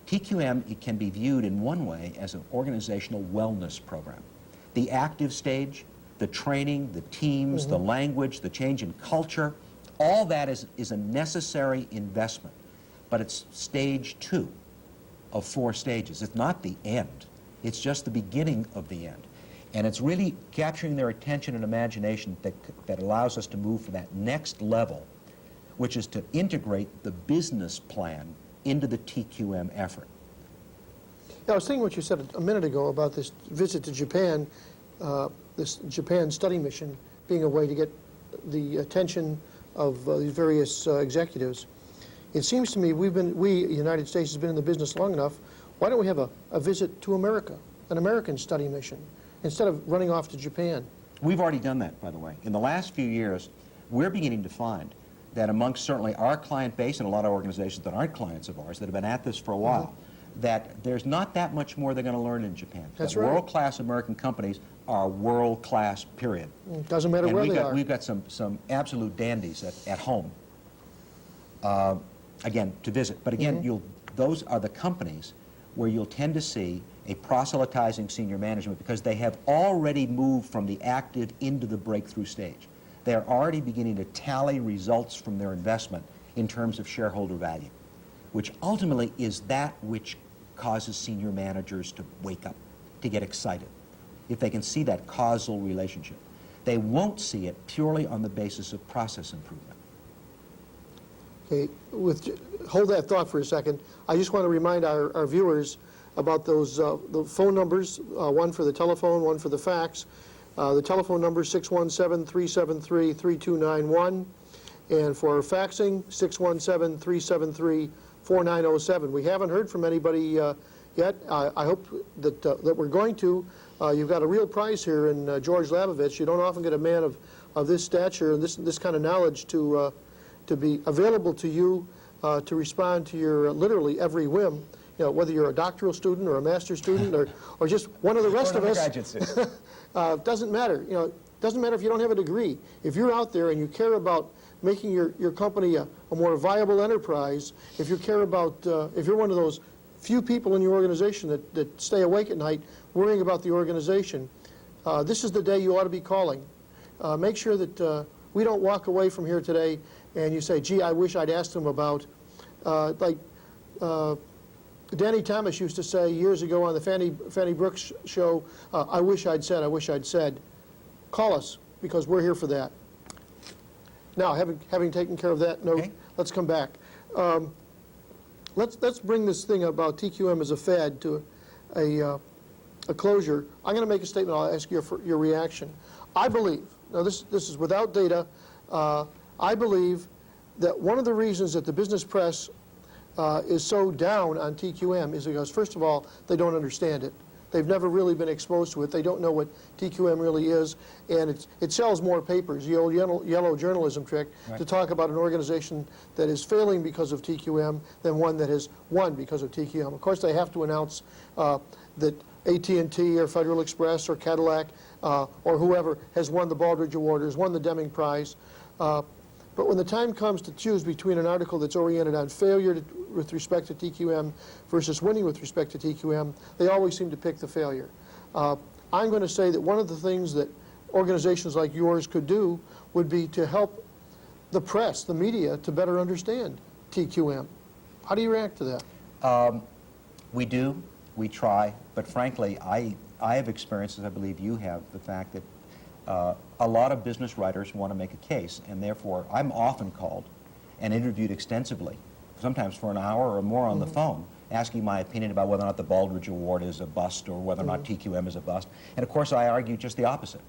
TQM, it can be viewed in one way as an organizational wellness program. The active stage, the training, the teams, the language, the change in culture, all that is a necessary investment. But it's stage 2 of 4 stages. It's not the end. It's just the beginning of the end. And it's really capturing their attention and imagination that allows us to move to that next level, which is to integrate the business plan into the TQM effort. Yeah, I was thinking what you said a minute ago about this visit to Japan, this Japan study mission being a way to get the attention of these various executives. It seems to me the United States, has been in the business long enough. Why don't we have a visit to America, an American study mission, instead of running off to Japan? We've already done that, by the way. In the last few years, we're beginning to find that amongst certainly our client base and a lot of organizations that aren't clients of ours that have been at this for a while, that there's not that much more they're going to learn in Japan. That's right. World-class American companies are world-class, period. Doesn't matter where they are. We've got some absolute dandies at home, again, to visit. But again, those are the companies where you'll tend to see a proselytizing senior management because they have already moved from the active into the breakthrough stage. They're already beginning to tally results from their investment in terms of shareholder value, which ultimately is that which causes senior managers to wake up, to get excited, if they can see that causal relationship. They won't see it purely on the basis of process improvement. Okay, hold that thought for a second. I just want to remind our viewers about those the phone numbers, one for the telephone, one for the fax. The telephone number is 617-373-3291, and for faxing, 617-373-4907. We haven't heard from anybody yet. I hope that we're going to. You've got a real prize here in George Labovitz. You don't often get a man of this stature and this kind of knowledge to be available to you to respond to your literally every whim. You know, whether you're a doctoral student or a master's student or just one of the rest of us. Doesn't matter. You know, doesn't matter if you don't have a degree. If you're out there and you care about making your company a more viable enterprise, if you care about, if you're one of those few people in your organization that stay awake at night worrying about the organization, this is the day you ought to be calling. Make sure that we don't walk away from here today and you say, gee, I wish I'd asked him about, Danny Thomas used to say years ago on the Fanny Brooks show, I wish I'd said. call us, because we're here for that. Now, having taken care of that note, Okay. let's come back. Let's bring this thing about TQM as a fad to a closure. I'm going to make a statement. I'll ask your reaction. I believe, now this is without data, I believe that one of the reasons that the business press is so down on TQM is because, first of all, they don't understand it. They've never really been exposed to it. They don't know what TQM really is, and it sells more papers, the old yellow journalism trick, right, to talk about an organization that is failing because of TQM than one that has won because of TQM. Of course, they have to announce that AT&T or Federal Express or Cadillac or whoever has won the Baldrige Award or has won the Deming Prize. But when the time comes to choose between an article that's oriented on failure with respect to TQM versus winning with respect to TQM, they always seem to pick the failure. I'm going to say that one of the things that organizations like yours could do would be to help the press, the media, to better understand TQM. How do you react to that? We do, we try, but frankly, I have experienced, as I believe you have, the fact that a lot of business writers want to make a case, and therefore I'm often called and interviewed extensively, sometimes for an hour or more on the phone, asking my opinion about whether or not the Baldrige Award is a bust or whether or not TQM is a bust. And of course I argue just the opposite.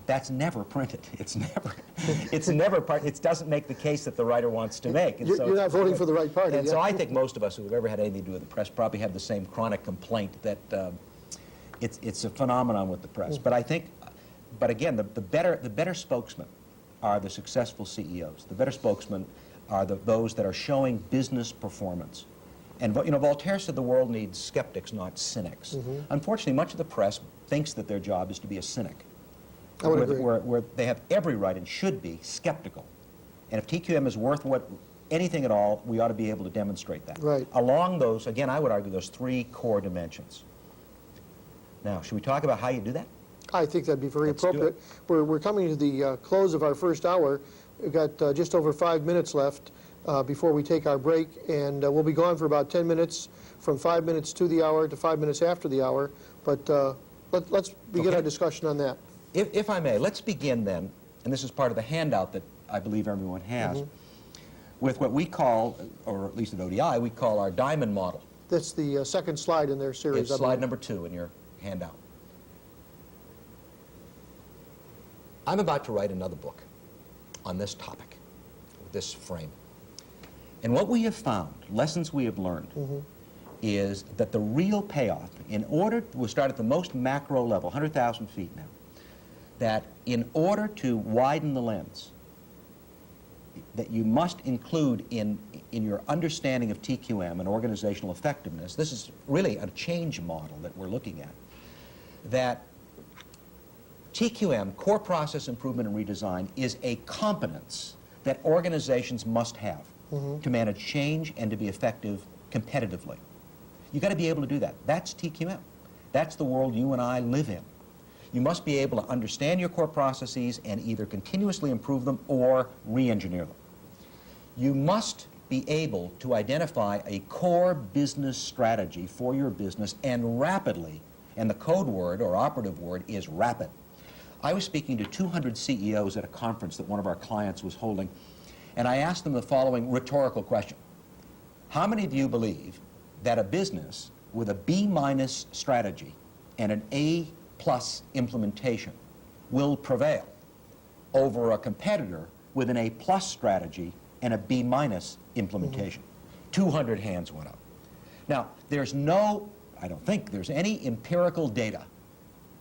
That's never printed. It's never part, it doesn't make the case that the writer wants to make. And You're not voting for the right party. And yeah. so I think most of us who have ever had anything to do with the press probably have the same chronic complaint that it's a phenomenon with the press. But I think, but again, the better spokesmen are the successful CEOs. The better spokesmen are those that are showing business performance. And you know, Voltaire said the world needs skeptics, not cynics. Unfortunately, much of the press thinks that their job is to be a cynic. I would agree. Where they have every right and should be skeptical. And if TQM is worth anything at all, we ought to be able to demonstrate that. Right. Along those, again, I would argue those three core dimensions. Now, should we talk about how you do that? I think that'd be very Let's do appropriate. We're coming to the close of our first hour. We've got just over 5 minutes left before we take our break, and we'll be gone for about 10 minutes, from 5 minutes to the hour to 5 minutes after the hour. But let's begin our discussion on that. If I may, let's begin then, and this is part of the handout that I believe everyone has, with what we call, or at least at ODI, we call our diamond model. That's the second slide in their series. It's slide number 2 in your handout. I'm about to write another book on this topic, with this frame. And what we have found, lessons we have learned, is that the real payoff, we'll start at the most macro level, 100,000 feet now, that in order to widen the lens, that you must include in your understanding of TQM and organizational effectiveness, this is really a change model that we're looking at, that TQM, core process improvement and redesign, is a competence that organizations must have to manage change and to be effective competitively. You've got to be able to do that. That's TQM. That's the world you and I live in. You must be able to understand your core processes and either continuously improve them or re-engineer them. You must be able to identify a core business strategy for your business and rapidly, and the code word or operative word is rapid. I was speaking to 200 CEOs at a conference that one of our clients was holding, and I asked them the following rhetorical question. How many of you believe that a business with a B- strategy and an A+ implementation will prevail over a competitor with an A+ strategy and a B- implementation? 200 hands went up. Now, I don't think there's any empirical data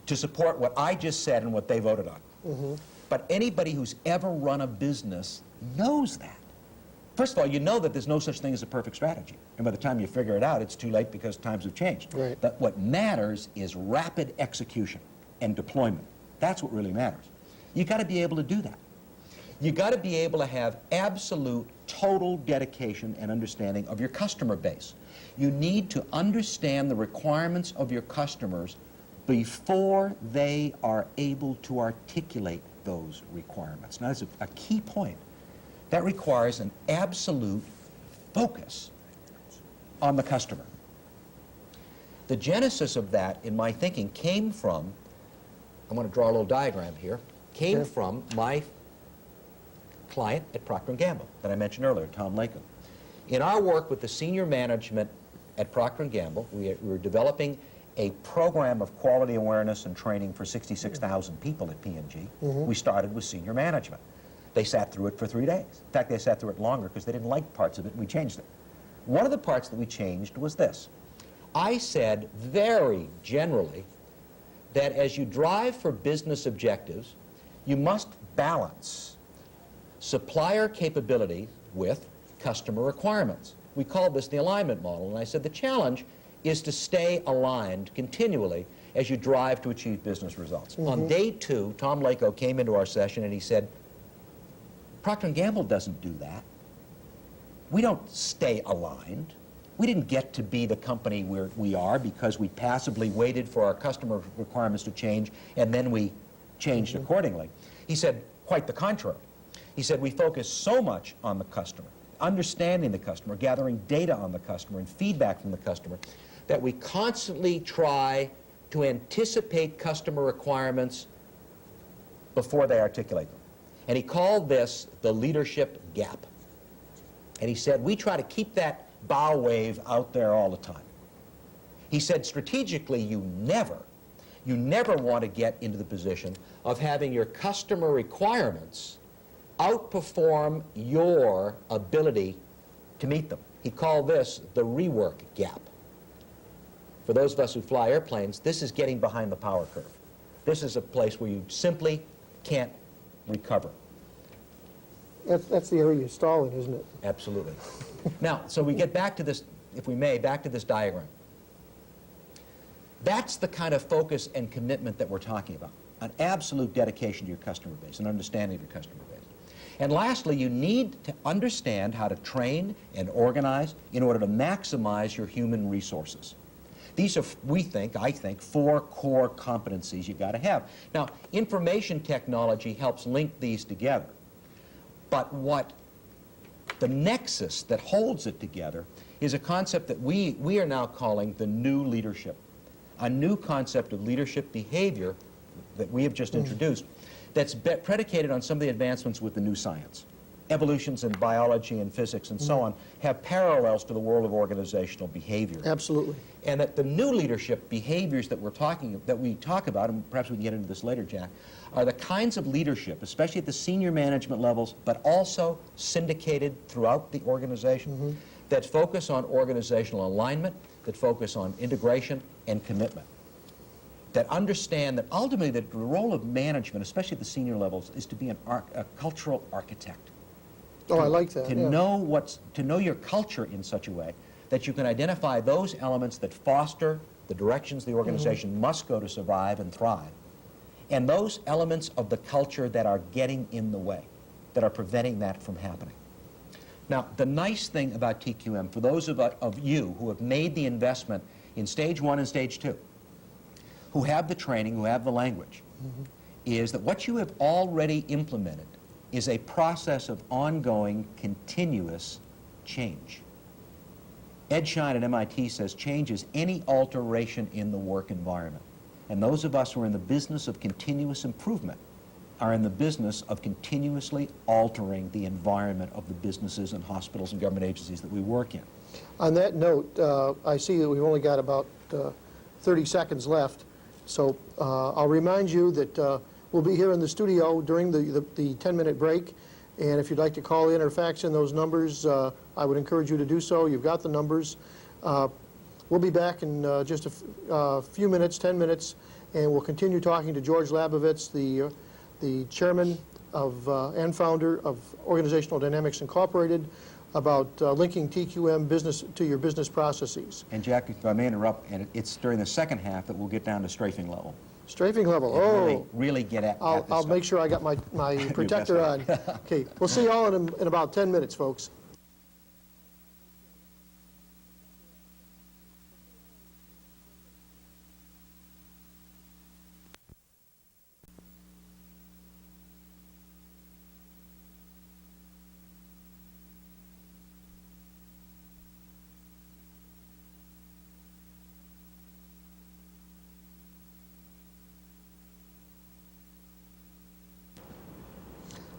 to support what I just said and what they voted on. But anybody who's ever run a business knows that. First of all, you know that there's no such thing as a perfect strategy. And by the time you figure it out, it's too late because times have changed. Right. But what matters is rapid execution and deployment. That's what really matters. You've got to be able to do that. You've got to be able to have absolute, total dedication and understanding of your customer base. You need to understand the requirements of your customers before they are able to articulate those requirements. Now, that's a key point. That requires an absolute focus on the customer. The genesis of that, in my thinking, came from I'm going to draw a little diagram here, came from my client at Procter & Gamble that I mentioned earlier, Tom Lako. In our work with the senior management at Procter & Gamble, we were developing a program of quality awareness and training for 66,000 people at P&G. We started with senior management. They sat through it for 3 days. In fact, they sat through it longer because they didn't like parts of it, and we changed it. One of the parts that we changed was this. I said very generally that as you drive for business objectives, you must balance supplier capability with customer requirements. We called this the alignment model, and I said the challenge is to stay aligned continually as you drive to achieve business results. On day 2, Tom Lako came into our session and he said, Procter & Gamble doesn't do that. We don't stay aligned. We didn't get to be the company where we are because we passively waited for our customer requirements to change and then we changed accordingly. He said, quite the contrary. He said, we focus so much on the customer, understanding the customer, gathering data on the customer and feedback from the customer, that we constantly try to anticipate customer requirements before they articulate them. And he called this the leadership gap. And he said, we try to keep that bow wave out there all the time. He said, strategically, you never want to get into the position of having your customer requirements outperform your ability to meet them. He called this the rework gap. For those of us who fly airplanes, this is getting behind the power curve. This is a place where you simply can't recover. That's the area you stall in, isn't it? Absolutely. Now, so we get back to this, if we may, back to this diagram. That's the kind of focus and commitment that we're talking about, an absolute dedication to your customer base, an understanding of your customer base. And lastly, you need to understand how to train and organize in order to maximize your human resources. These are, I think, 4 core competencies you've got to have. Now, information technology helps link these together. But what the nexus that holds it together is a concept that we are now calling the new leadership, a new concept of leadership behavior that we have just introduced that's predicated on some of the advancements with the new science. Evolutions in biology and physics and so on have parallels to the world of organizational behavior. Absolutely. And that the new leadership behaviors that we talk about, and perhaps we can get into this later, Jack, are the kinds of leadership, especially at the senior management levels, but also syndicated throughout the organization, that focus on organizational alignment, that focus on integration and commitment, that understand that ultimately the role of management, especially at the senior levels, is to be a cultural architect. Oh, I like that. To know your culture in such a way that you can identify those elements that foster the directions the organization must go to survive and thrive, and those elements of the culture that are getting in the way, that are preventing that from happening. Now, the nice thing about TQM, for those of you who have made the investment in stage 1 and stage 2, who have the training, who have the language, is that what you have already implemented is a process of ongoing, continuous change. Ed Schein at MIT says change is any alteration in the work environment. And those of us who are in the business of continuous improvement are in the business of continuously altering the environment of the businesses and hospitals and government agencies that we work in. On that note, I see that we've only got about 30 seconds left. So I'll remind you that we'll be here in the studio during the 10-minute break. And if you'd like to call in or fax in those numbers, I would encourage you to do so. You've got the numbers. We'll be back in just a few minutes, 10 minutes, and we'll continue talking to George Labovitz, the chairman of and founder of Organizational Dynamics Incorporated, about linking TQM business to your business processes. And Jack, if I may interrupt, and it's during the second half that we'll get down to strafing level. Strafing level, oh. Really get at this I'll stuff. make sure I got my protector on. Okay, we'll see you all in about 10 minutes, folks.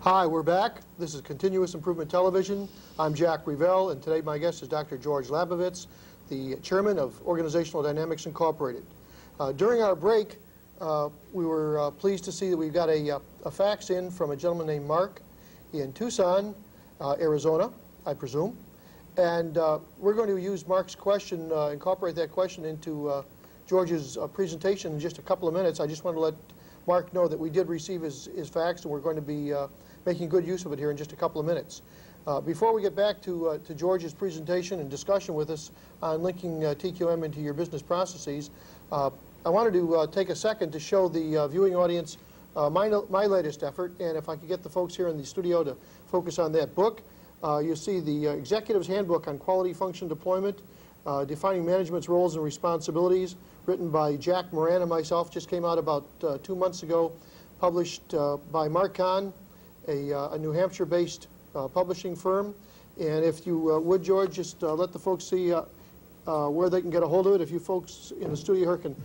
Hi, we're back. This is Continuous Improvement Television. I'm Jack ReVelle, and today my guest is Dr. George Labovitz, the chairman of Organizational Dynamics Incorporated. During our break, we were pleased to see that we've got a fax in from a gentleman named Mark in Tucson, Arizona, I presume. And we're going to use Mark's question, incorporate that question into George's presentation in just a couple of minutes. I just want to let Mark know that we did receive his fax, and we're going to be making good use of it here in just a couple of minutes. Before we get back to George's presentation and discussion with us on linking TQM into your business processes, I wanted to take a second to show the viewing audience my latest effort, and if I could get the folks here in the studio to focus on that book. You see the Executive's Handbook on Quality Function Deployment, Defining Management's Roles and Responsibilities, written by Jack Moran and myself, just came out about 2 months ago, published by Mark Kahn, a New Hampshire-based publishing firm. And if you would, George, just let the folks see where they can get a hold of it. If you folks in the studio here can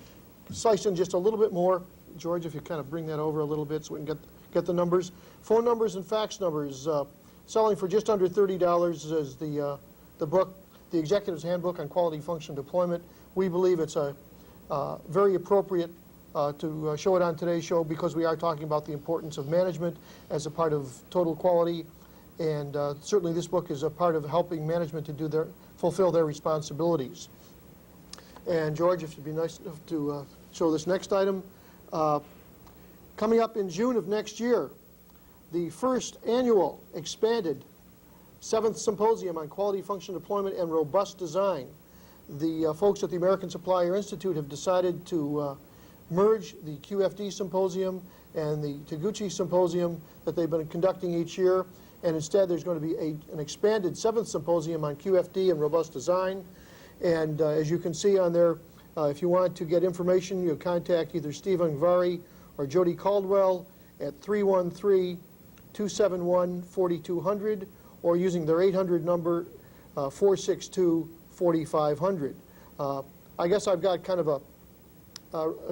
slice in just a little bit more. George, if you kind of bring that over a little bit so we can get the numbers. Phone numbers and fax numbers. Selling for just under $30 is the book, The Executive's Handbook on Quality Function Deployment. We believe it's a very appropriate to show it on today's show because we are talking about the importance of management as a part of total quality, and certainly this book is a part of helping management to fulfill their responsibilities. And George, if you'd be nice enough to show this next item. Coming up in June of next year, the first annual expanded 7th Symposium on Quality Function Deployment and Robust Design. The folks at the American Supplier Institute have decided to merge the QFD Symposium and the Taguchi Symposium that they've been conducting each year, and instead there's going to be an expanded 7th Symposium on QFD and Robust Design. And as you can see on there, if you want to get information, you contact either Steve Angvari or Jody Caldwell at 313-271-4200 or using their 800 number, 462-4500. I guess I've got kind of a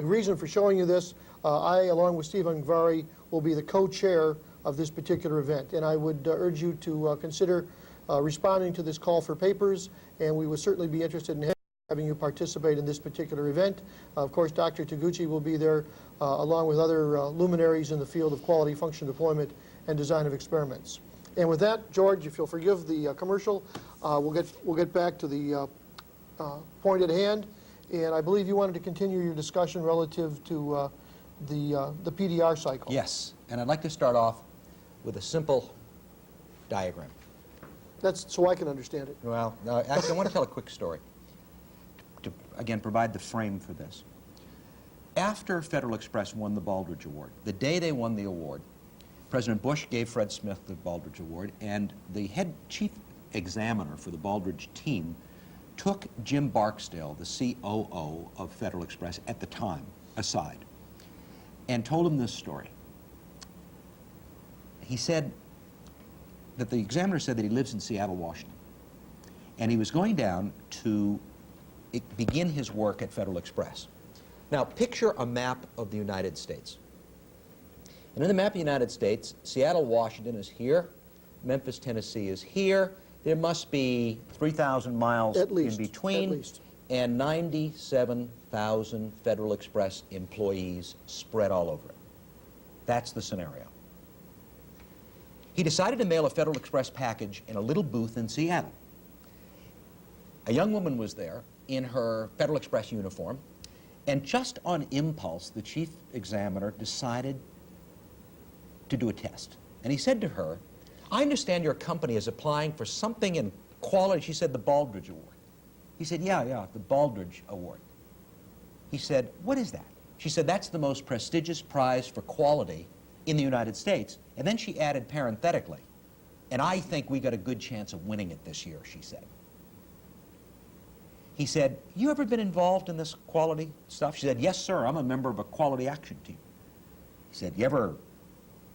reason for showing you this. I, along with Steve Angvari, will be the co-chair of this particular event, and I would urge you to consider responding to this call for papers, and we would certainly be interested in having you participate in this particular event. Of course, Dr. Taguchi will be there along with other luminaries in the field of quality function deployment and design of experiments. And with that, George, if you'll forgive the commercial, we'll get back to the point at hand. And I believe you wanted to continue your discussion relative to the PDR cycle. Yes, and I'd like to start off with a simple diagram. That's so I can understand it. Well, actually, I want to tell a quick story to, again, provide the frame for this. After Federal Express won the Baldrige Award, the day they won the award, President Bush gave Fred Smith the Baldrige Award, and the head chief examiner for the Baldrige team took Jim Barksdale, the COO of Federal Express at the time, aside and told him this story. He said that the examiner said that he lives in Seattle, Washington, and he was going down to begin his work at Federal Express. Now, picture a map of the United States. And in the map of the United States, Seattle, Washington is here, Memphis, Tennessee is here. There must be 3,000 miles in between, and 97,000 Federal Express employees spread all over it. That's the scenario. He decided to mail a Federal Express package in a little booth in Seattle. A young woman was there in her Federal Express uniform, and just on impulse, the chief examiner decided to do a test. And he said to her, "I understand your company is applying for something in quality." She said, "The Baldrige Award." He said, yeah, the Baldrige Award. He said, "What is that?" She said, "That's the most prestigious prize for quality in the United States." And then she added parenthetically, "And I think we got a good chance of winning it this year," she said. He said, "You ever been involved in this quality stuff?" She said, "Yes, sir. I'm a member of a quality action team." He said, "You ever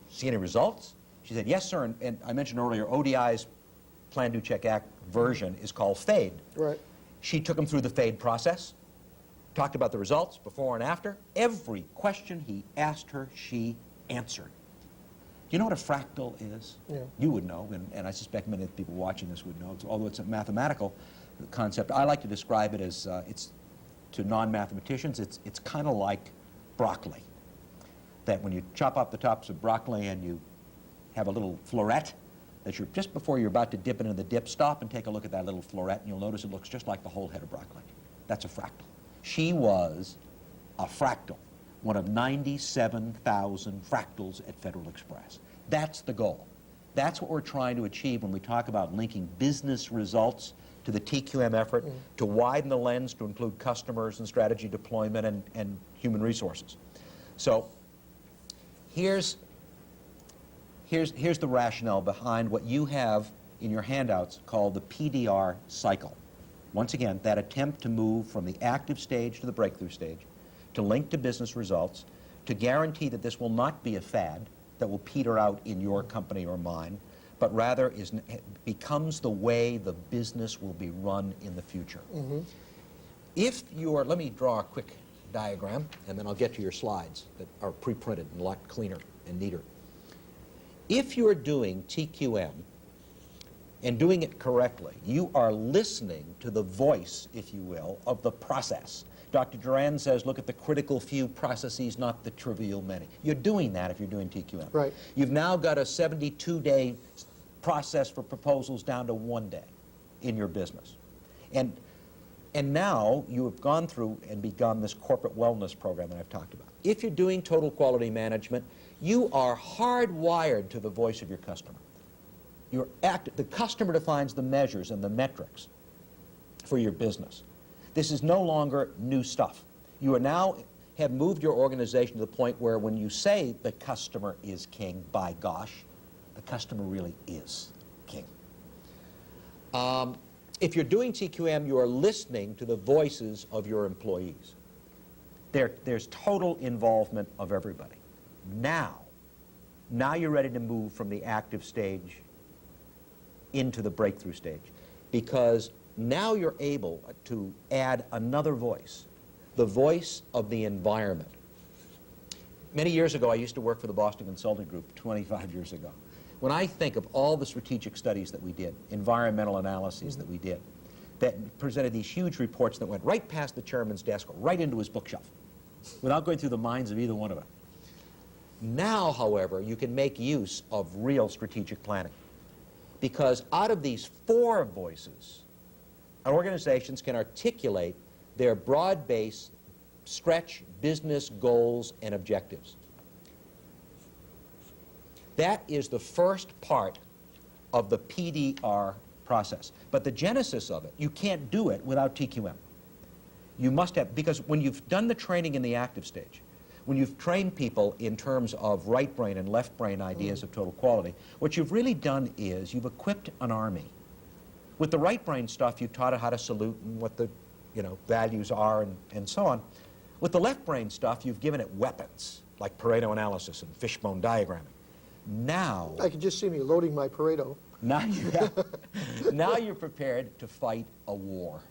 see any results?" She said, "Yes, sir." And I mentioned earlier, ODI's Plan, Do, Check, Act version is called FADE. Right. She took him through the FADE process, talked about the results before and after. Every question he asked her, she answered. you know what a fractal is? Yeah. You would know, and I suspect many of the people watching this would know, although it's a mathematical concept. I like to describe it as, it's to non-mathematicians, it's kind of like broccoli. That when you chop off the tops of broccoli and you have a little floret, that you're, just before you're about to dip it into the dip, stop and take a look at that little floret, and you'll notice it looks just like the whole head of broccoli. That's a fractal. She was a fractal, one of 97,000 fractals at Federal Express. That's the goal. That's what we're trying to achieve when we talk about linking business results to the TQM effort, to widen the lens to include customers and strategy deployment and human resources. So here's the rationale behind what you have in your handouts called the PDR cycle. Once again, that attempt to move from the active stage to the breakthrough stage, to link to business results, to guarantee that this will not be a fad that will peter out in your company or mine, but rather becomes the way the business will be run in the future. If you're, let me draw a quick diagram, and then I'll get to your slides that are pre-printed and a lot cleaner and neater. If you're doing TQM and doing it correctly, you are listening to the voice, if you will, of the process. Dr. Duran says, look at the critical few processes, not the trivial many. You're doing that if you're doing TQM. Right. You've now got a 72-day process for proposals down to 1 day in your business. And now you have gone through and begun this corporate wellness program that I've talked about. If you're doing total quality management, you are hardwired to the voice of your customer. The customer defines the measures and the metrics for your business. This is no longer new stuff. You are now have moved your organization to the point where when you say the customer is king, by gosh, the customer really is king. If you're doing TQM, you are listening to the voices of your employees. There's total involvement of everybody. Now you're ready to move from the active stage into the breakthrough stage, because now you're able to add another voice, the voice of the environment. Many years ago, I used to work for the Boston Consulting Group, 25 years ago. When I think of all the strategic studies that we did, environmental analyses that we did, that presented these huge reports that went right past the chairman's desk or right into his bookshelf, without going through the minds of either one of them. Now, however, you can make use of real strategic planning, because out of these 4 voices, organizations can articulate their broad-based stretch business goals and objectives. That is the first part of the PDR process. But the genesis of it, you can't do it without TQM. You must have, because when you've done the training in the active stage, when you've trained people in terms of right brain and left brain ideas of total quality, what you've really done is you've equipped an army. With the right brain stuff, you've taught it how to salute and what the values are and so on. With the left brain stuff, you've given it weapons, like Pareto analysis and fishbone diagramming. Now, I can just see me loading my Pareto. Now you're prepared to fight a war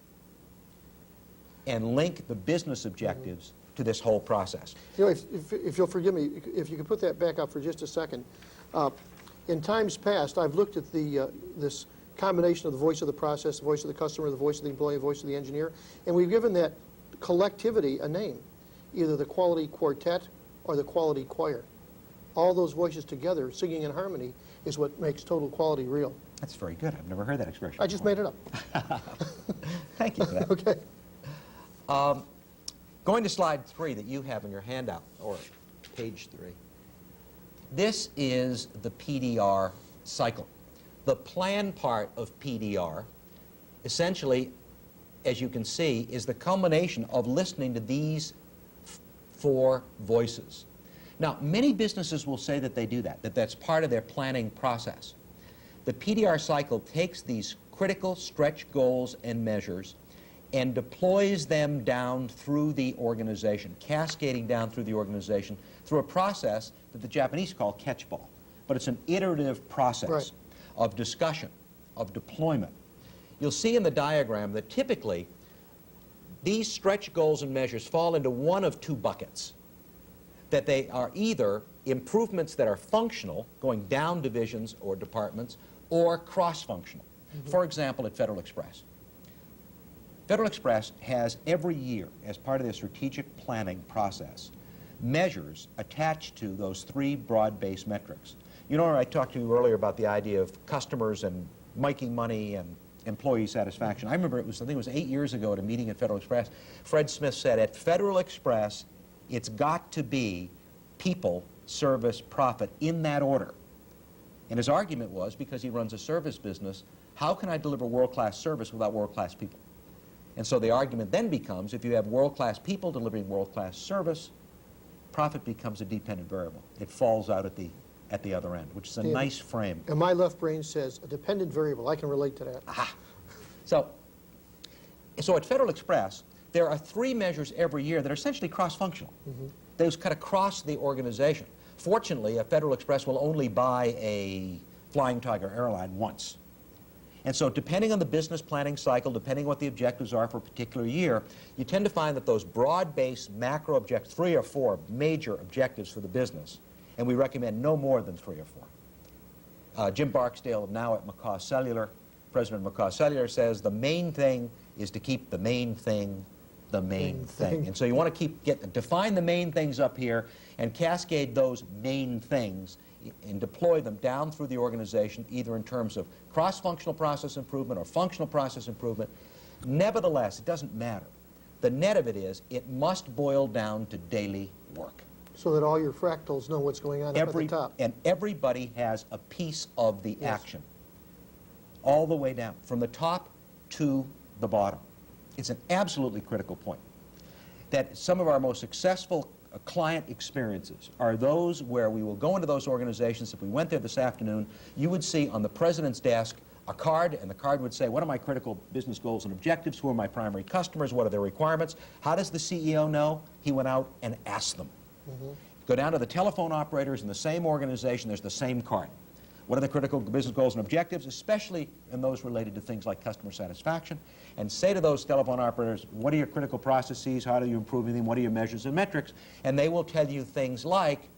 and link the business objectives to this whole process. You know, if you'll forgive me, if you could put that back up for just a second. In times past, I've looked at this combination of the voice of the process, the voice of the customer, the voice of the employee, the voice of the engineer, and we've given that collectivity a name, either the quality quartet or the quality choir. All those voices together, singing in harmony, is what makes total quality real. That's very good. I've never heard that expression I just made it up. Thank you for that. Okay. Going to slide 3 that you have in your handout, or page 3. This is the PDR cycle. The plan part of PDR, essentially, as you can see, is the culmination of listening to these 4 voices. Now, many businesses will say that they do that, that's part of their planning process. The PDR cycle takes these critical stretch goals and measures and deploys them down through the organization, cascading down through the organization through a process that the Japanese call catchball. But it's an iterative process of discussion, of deployment. You'll see in the diagram that typically these stretch goals and measures fall into one of 2 buckets. that they are either improvements that are functional, going down divisions or departments, or cross-functional. For example, at Federal Express. Federal Express has every year, as part of their strategic planning process, measures attached to those three broad-based metrics. You know, I talked to you earlier about the idea of customers and making money and employee satisfaction. I remember I think it was 8 years ago at a meeting at Federal Express, Fred Smith said, at Federal Express, it's got to be people, service, profit, in that order. And his argument was, because he runs a service business, how can I deliver world-class service without world-class people? And so the argument then becomes, if you have world-class people delivering world-class service, profit becomes a dependent variable. It falls out at the other end, which is a nice frame. And my left brain says, a dependent variable. I can relate to that. Aha. So at Federal Express, there are three measures every year that are essentially cross-functional. Those cut across the organization. Fortunately, a Federal Express will only buy a Flying Tiger airline once. And so depending on the business planning cycle, depending on what the objectives are for a particular year, you tend to find that those broad-based macro objectives, 3 or 4 major objectives for the business, and we recommend no more than 3 or 4. Jim Barksdale, now at McCaw Cellular, president of McCaw Cellular, says the main thing is to keep the main thing the main thing. And so you want to define the main things up here and cascade those main things and deploy them down through the organization, either in terms of cross-functional process improvement or functional process improvement. Nevertheless, it doesn't matter. The net of it is, it must boil down to daily work. So that all your fractals know what's going on up at the top. And everybody has a piece of the action, all the way down, from the top to the bottom. It's an absolutely critical point. That some of our most successful client experiences are those where we will go into those organizations. If we went there this afternoon, you would see on the president's desk a card, and the card would say, what are my critical business goals and objectives? Who are my primary customers? What are their requirements? How does the CEO know? He went out and asked them. Go down to the telephone operators in the same organization, there's the same card. What are the critical business goals and objectives, especially in those related to things like customer satisfaction? And say to those telephone operators, what are your critical processes? How are you improving them? What are your measures and metrics? And they will tell you things like,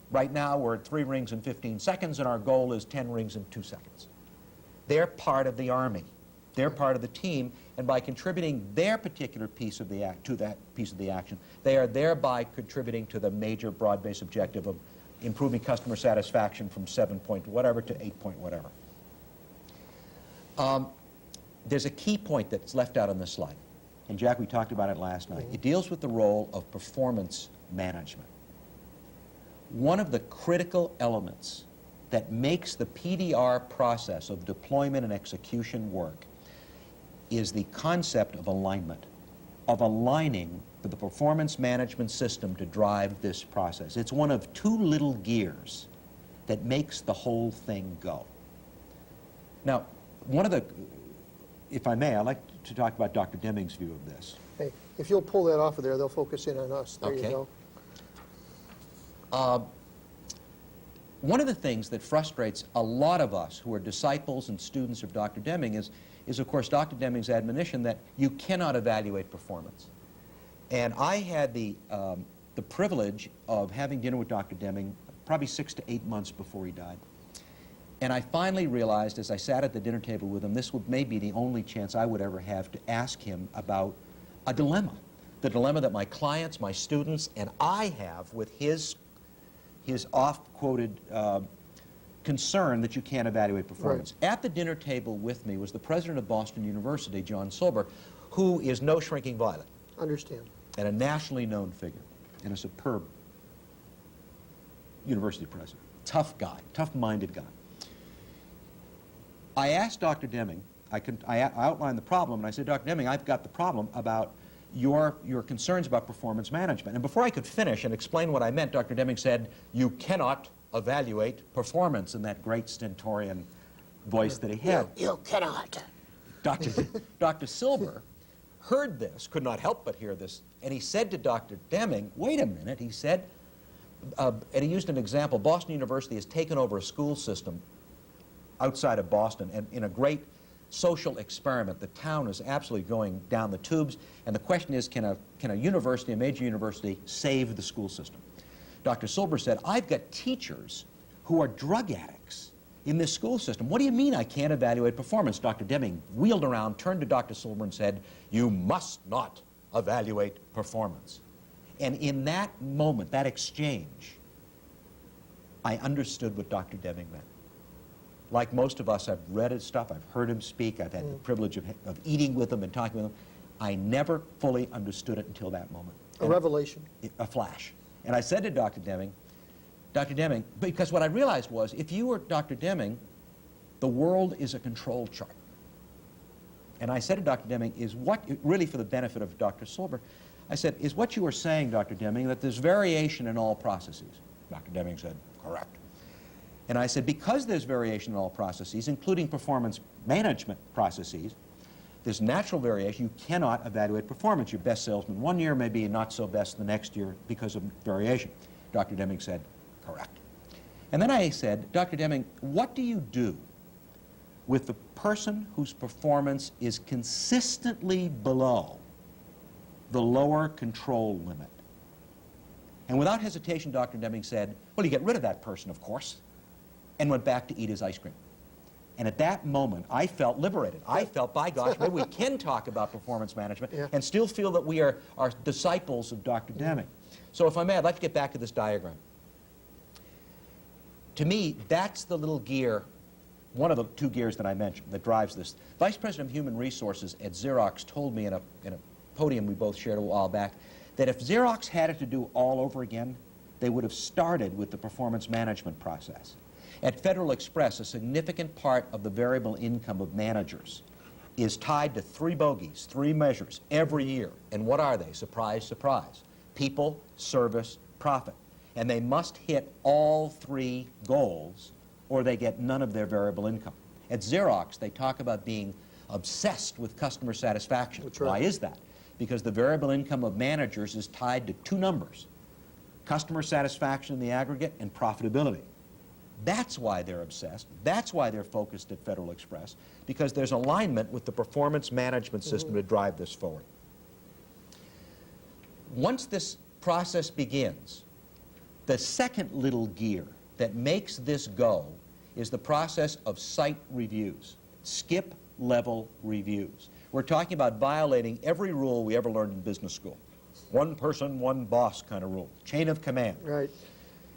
right now we're at 3 rings in 15 seconds and our goal is 10 rings in 2 seconds. They're part of the Army. They're part of the team, and by contributing their particular piece of the to that piece of the action, they are thereby contributing to the major broad-based objective of improving customer satisfaction from 7 point whatever to 8 point whatever. There's a key point that's left out on this slide, and Jack, we talked about it last night. It deals with the role of performance management. One of the critical elements that makes the PDR process of deployment and execution work is the concept of alignment, of aligning the performance management system to drive this process. It's one of 2 little gears that makes the whole thing go. Now, if I may, I'd like to talk about Dr. Deming's view of this. Hey, if you'll pull that off of there, they'll focus in on us. There Okay. you go. One of the things that frustrates a lot of us who are disciples and students of Dr. Deming is of course, Dr. Deming's admonition that you cannot evaluate performance. And I had the privilege of having dinner with Dr. Deming probably 6 to 8 months before he died. And I finally realized, as I sat at the dinner table with him, this may be the only chance I would ever have to ask him about a dilemma. The dilemma that my clients, my students, and I have with his oft-quoted concern that you can't evaluate performance. Right. At the dinner table with me was the president of Boston University, John Silber, who is no shrinking violet. Understand. And a nationally known figure, and a superb university president. Tough guy, tough-minded guy. I asked Dr. Deming, I outlined the problem, and I said, Dr. Deming, I've got the problem about your concerns about performance management. And before I could finish and explain what I meant, Dr. Deming said, you cannot evaluate performance, in that great stentorian voice that he had. You cannot. Dr. Silber heard this, could not help but hear this, and he said to Dr. Deming, wait a minute, he said, and he used an example. Boston University has taken over a school system outside of Boston, and in a great social experiment. The town is absolutely going down the tubes, and the question is, can a university, a major university, save the school system? Dr. Silber said, I've got teachers who are drug addicts in this school system. What do you mean I can't evaluate performance? Dr. Deming wheeled around, turned to Dr. Silber and said, you must not evaluate performance. And in that moment, that exchange, I understood what Dr. Deming meant. Like most of us, I've read his stuff, I've heard him speak, I've had the privilege of eating with him and talking with him. I never fully understood it until that moment. A revelation. A flash. And I said to Dr. Deming, because what I realized was, if you were Dr. Deming, the world is a control chart. And I said to Dr. Deming, is what, really for the benefit of Dr. Silber, I said, is what you are saying, Dr. Deming, that there's variation in all processes? Dr. Deming said, correct. And I said, because there's variation in all processes, including performance management processes, there's natural variation. You cannot evaluate performance. Your best salesman one year may be not so best the next year because of variation. Dr. Deming said, correct. And then I said, Dr. Deming, what do you do with the person whose performance is consistently below the lower control limit? And without hesitation, Dr. Deming said, well, you get rid of that person, of course, and went back to eat his ice cream. And at that moment, I felt liberated. I felt, by gosh, maybe we can talk about performance management and still feel that we are disciples of Dr. Deming. So if I may, I'd like to get back to this diagram. To me, that's the little gear, one of the two gears that I mentioned that drives this. Vice President of Human Resources at Xerox told me in a podium we both shared a while back that if Xerox had it to do all over again, they would have started with the performance management process. At Federal Express, a significant part of the variable income of managers is tied to three bogeys, three measures every year. And what are they? Surprise, surprise. People, service, profit. And they must hit all three goals or they get none of their variable income. At Xerox, they talk about being obsessed with customer satisfaction. That's right. Why is that? Because the variable income of managers is tied to two numbers: customer satisfaction in the aggregate and profitability. That's why they're obsessed. That's why they're focused at Federal Express, because there's alignment with the performance management system to drive this forward. Once this process begins, the second little gear that makes this go is the process of site reviews, skip-level reviews. We're talking about violating every rule we ever learned in business school. One person, one boss kind of rule, chain of command. Right.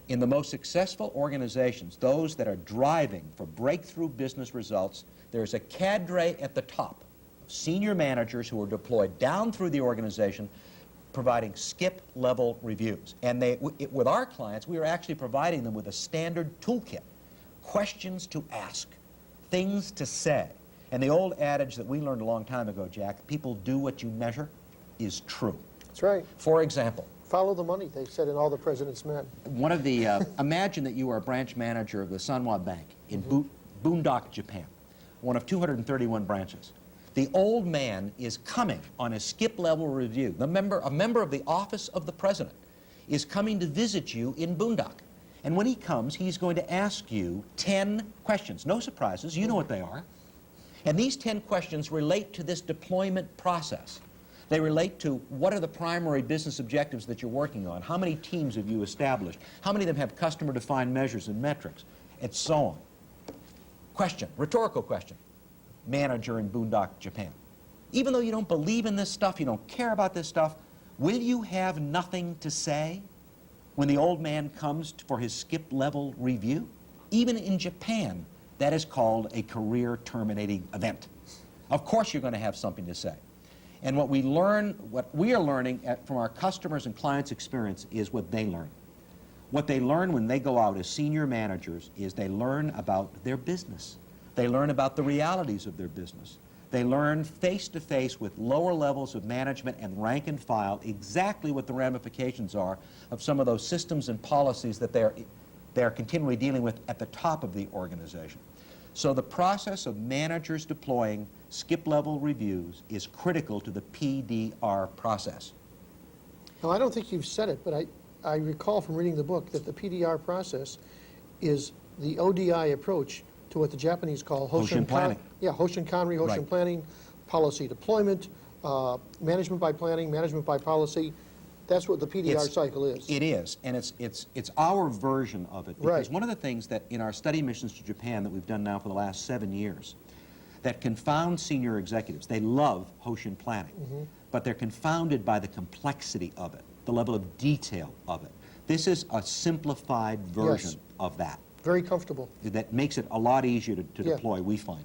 In the most successful organizations, those that are driving for breakthrough business results, there's a cadre at the top of senior managers who are deployed down through the organization providing skip-level reviews. And with our clients, we are actually providing them with a standard toolkit, questions to ask, things to say. And the old adage that we learned a long time ago, Jack, people do what you measure, is true. That's right. For example, Follow the money, they said in All the President's Men. one of the, imagine that you are a branch manager of the Sanwa Bank in Boondock, Japan, one of 231 branches. The old man is coming on a skip-level review. A member of the Office of the President is coming to visit you in Boondock. And when he comes, he's going to ask you 10 questions. No surprises, you know what they are. And these 10 questions relate to this deployment process. They relate to what are the primary business objectives that you're working on, how many teams have you established, how many of them have customer-defined measures and metrics, and so on. Question, rhetorical question. Manager in Boondock, Japan. Even though you don't believe in this stuff, you don't care about this stuff, will you have nothing to say when the old man comes for his skip-level review? Even in Japan, that is called a career-terminating event. Of course you're going to have something to say. And what we are learning from our customers' and clients' experience is what they learn. What they learn when they go out as senior managers is they learn about their business. They learn about the realities of their business. They learn face-to-face with lower levels of management and rank and file exactly what the ramifications are of some of those systems and policies that they're continually dealing with at the top of the organization. So the process of managers deploying skip-level reviews is critical to the PDR process. Now, I don't think you've said it, but I recall from reading the book that the PDR process is the ODI approach to what the Japanese call Hoshin planning. Yeah, Hoshin Kanri, Hoshin Right. planning, policy deployment, management by planning, management by policy. That's what the PDR cycle is. It is, and it's our version of it. Because Right. one of the things that in our study missions to Japan that we've done now for the last 7 years that confound senior executives, they love Hoshin planning, but they're confounded by the complexity of it, the level of detail of it. This is a simplified version Yes. of that. Very comfortable. That makes it a lot easier to Yeah. deploy, we find.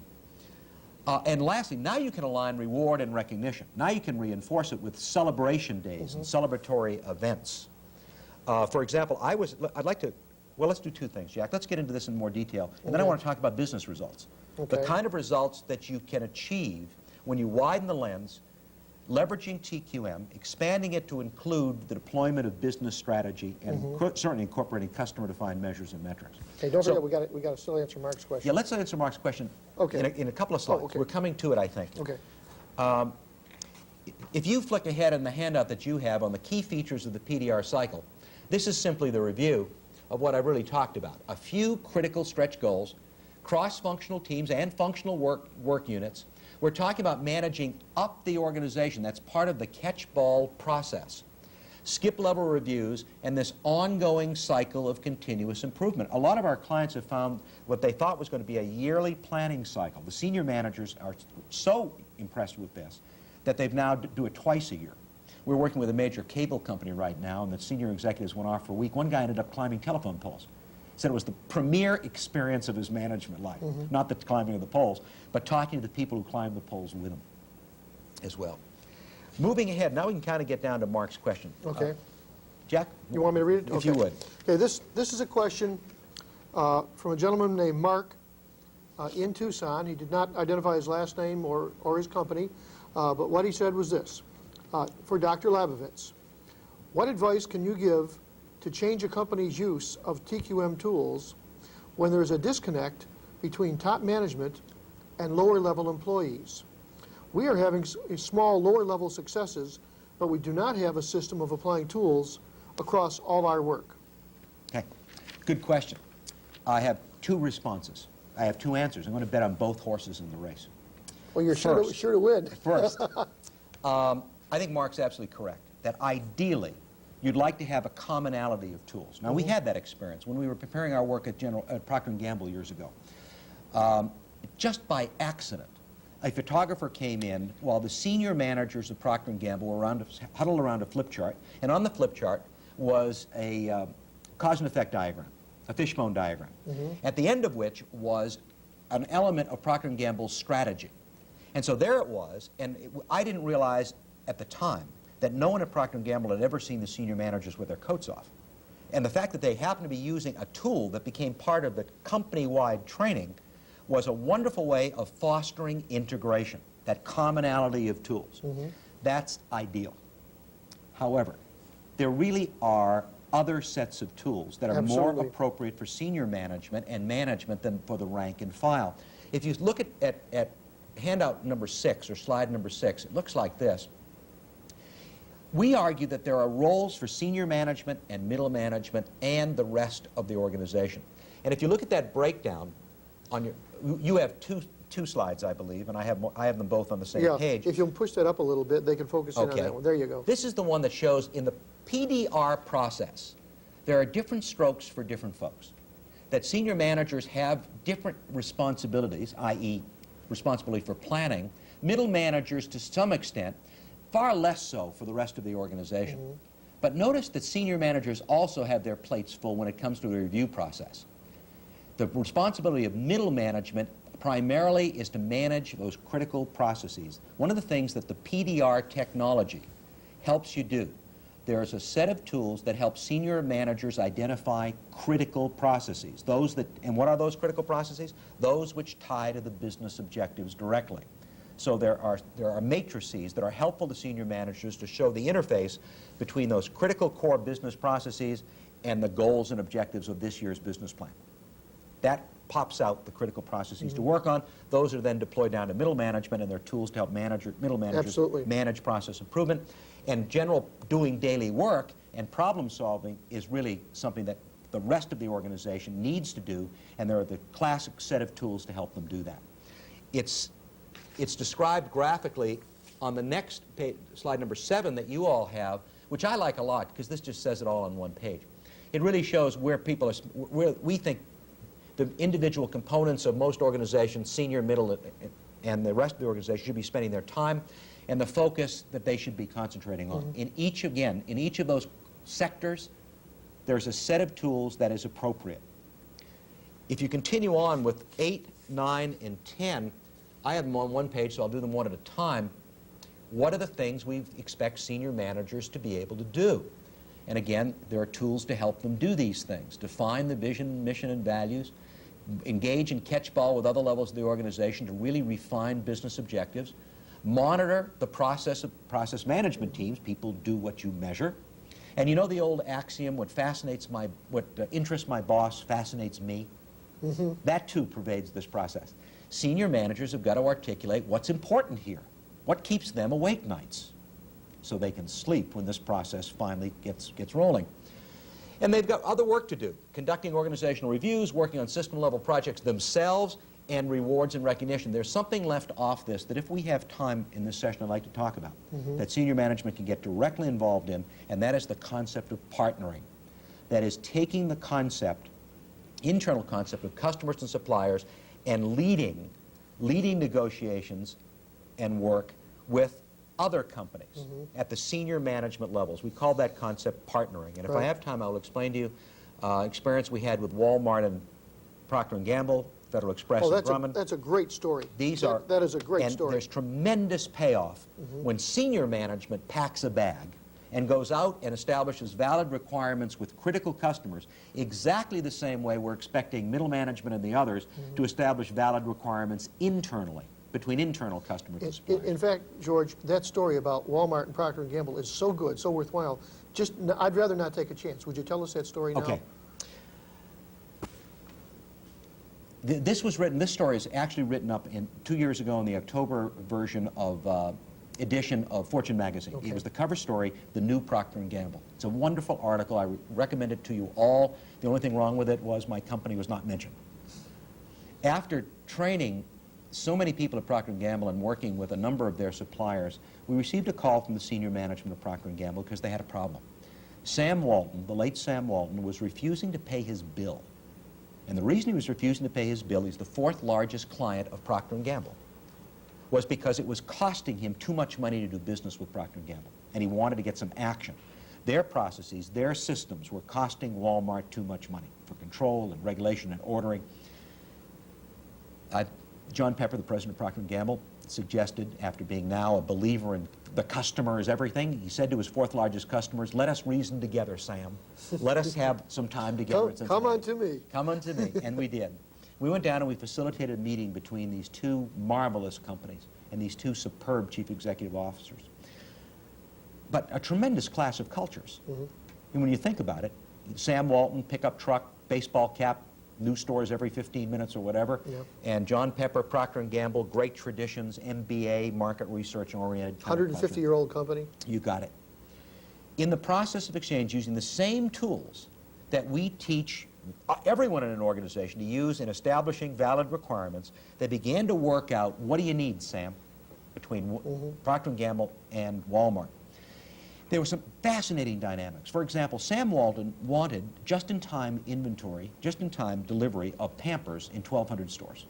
And lastly, now you can align reward and recognition. Now you can reinforce it with celebration days and celebratory events. For example, I'd like to, well, let's do two things, Jack. Let's get into this in more detail, and then I want to talk about business results. The Okay. kind of results that you can achieve when you widen the lens, leveraging TQM, expanding it to include the deployment of business strategy, and certainly incorporating customer-defined measures and metrics. Okay, don't So- forget, we got to still answer Mark's question. Yeah, let's answer Mark's question Okay. in a couple of slides. okay. We're coming to it, I think. Okay. If you flick ahead in the handout that you have on the key features of the PDR cycle, this is simply the review of what I really talked about. A few critical stretch goals, cross-functional teams and functional work units. We're talking about managing up the organization. That's part of the catch-ball process. Skip-level reviews and this ongoing cycle of continuous improvement. A lot of our clients have found what they thought was going to be a yearly planning cycle. The senior managers are so impressed with this that they've now do it twice a year. We're working with a major cable company right now, and the senior executives went off for a week. One guy ended up climbing telephone poles. Said it was the premier experience of his management life. Not the climbing of the poles, but talking to the people who climbed the poles with him as well. Moving ahead, now we can kind of get down to Mark's question. Okay. Jack? You want me to read it? If you would. Okay, this is a question from a gentleman named Mark in Tucson. He did not identify his last name or his company, but what he said was this. For Dr. Labovitz, what advice can you give to change a company's use of TQM tools when there is a disconnect between top management and lower-level employees? We are having small lower-level successes, but we do not have a system of applying tools across all our work. Okay, good question. I have two responses. I have two answers. I'm going to bet on both horses in the race. Well, you're sure to win. First, I think Mark's absolutely correct, that ideally, you'd like to have a commonality of tools. Now, we had that experience when we were preparing our work at Procter & Gamble years ago. Just by accident, a photographer came in while the senior managers of Procter & Gamble were huddled around a flip chart, and on the flip chart was a cause and effect diagram, a fishbone diagram, at the end of which was an element of Procter & Gamble's strategy. And so there it was, and I didn't realize at the time that no one at Procter & Gamble had ever seen the senior managers with their coats off. And the fact that they happened to be using a tool that became part of the company-wide training was a wonderful way of fostering integration, that commonality of tools. That's ideal. However, there really are other sets of tools that are more appropriate for senior management and management than for the rank and file. If you look at handout number 6 or slide number 6, it looks like this. We argue that there are roles for senior management and middle management and the rest of the organization. And if you look at that breakdown, you have two slides, I believe, and I have them both on the same page. If you'll push that up a little bit, they can focus in on that one. There you go. This is the one that shows in the PDR process, there are different strokes for different folks. That senior managers have different responsibilities, i.e. responsibility for planning, middle managers to some extent, far less so for the rest of the organization. But notice that senior managers also have their plates full when it comes to the review process. The responsibility of middle management primarily is to manage those critical processes. One of the things that the PDR technology helps you do, there's a set of tools that help senior managers identify critical processes. And what are those critical processes? Those which tie to the business objectives directly. So there are matrices that are helpful to senior managers to show the interface between those critical core business processes and the goals and objectives of this year's business plan. That pops out the critical processes to work on. Those are then deployed down to middle management, and they're tools to help middle managers manage process improvement. And general doing daily work and problem solving is really something that the rest of the organization needs to do, and there are the classic set of tools to help them do that. It's described graphically on the next page, slide number 7 that you all have, which I like a lot because this just says it all on one page. It really shows where people are, where we think the individual components of most organizations, senior, middle, and the rest of the organization should be spending their time, and the focus that they should be concentrating on. In each of those sectors, there's a set of tools that is appropriate. If you continue on with 8, 9, and 10, I have them on one page, so I'll do them one at a time. What are the things we expect senior managers to be able to do? And again, there are tools to help them do these things. Define the vision, mission, and values. Engage in catch-ball with other levels of the organization to really refine business objectives. Monitor the process management teams. People do what you measure. And you know the old axiom, what interests my boss fascinates me? That too pervades this process. Senior managers have got to articulate what's important here. What keeps them awake nights so they can sleep when this process finally gets rolling. And they've got other work to do, conducting organizational reviews, working on system-level projects themselves, and rewards and recognition. There's something left off this that if we have time in this session I'd like to talk about, that senior management can get directly involved in, and that is the concept of partnering. That is taking the concept, internal concept of customers and suppliers, and leading negotiations and work with other companies at the senior management levels. We call that concept partnering. And if I have time, I'll explain to you experience we had with Walmart and Procter & Gamble, Federal Express and Grumman. That's a great story. That is a great story. And there's tremendous payoff when senior management packs a bag and goes out and establishes valid requirements with critical customers, exactly the same way we're expecting middle management and the others to establish valid requirements internally, between internal customers and suppliers. In fact, George, that story about Walmart and Procter & Gamble is so good, so worthwhile. I'd rather not take a chance. Would you tell us that story now? Okay. This story is actually written up 2 years ago in the October version of edition of Fortune magazine. It was the cover story, The New Procter & Gamble. It's a wonderful article. I recommend it to you all. The only thing wrong with it was my company was not mentioned. After training so many people at Procter & Gamble and working with a number of their suppliers, we received a call from the senior management of Procter & Gamble because they had a problem. Sam Walton, the late Sam Walton, was refusing to pay his bill. And the reason he was refusing to pay his bill, he's the 4th largest client of Procter & Gamble, was because it was costing him too much money to do business with Procter & Gamble, and he wanted to get some action. Their processes, their systems were costing Walmart too much money for control and regulation and ordering. John Pepper, the president of Procter & Gamble, suggested, after being now a believer in the customer is everything, he said to his 4th largest customers, let us reason together, Sam. Let us have some time together. Come unto me. Come unto me. And we did. We went down and we facilitated a meeting between these 2 marvelous companies and these 2 superb chief executive officers. But a tremendous clash of cultures. And when you think about it, Sam Walton, pickup truck, baseball cap, new stores every 15 minutes or whatever, and John Pepper, Procter & Gamble, great traditions, MBA, market research oriented. 150-year-old company. You got it. In the process of exchange, using the same tools that we teach everyone in an organization to use in establishing valid requirements, they began to work out, what do you need, Sam, between Procter & Gamble and Walmart. There were some fascinating dynamics. For example, Sam Walton wanted just-in-time inventory, just-in-time delivery of Pampers in 1,200 stores.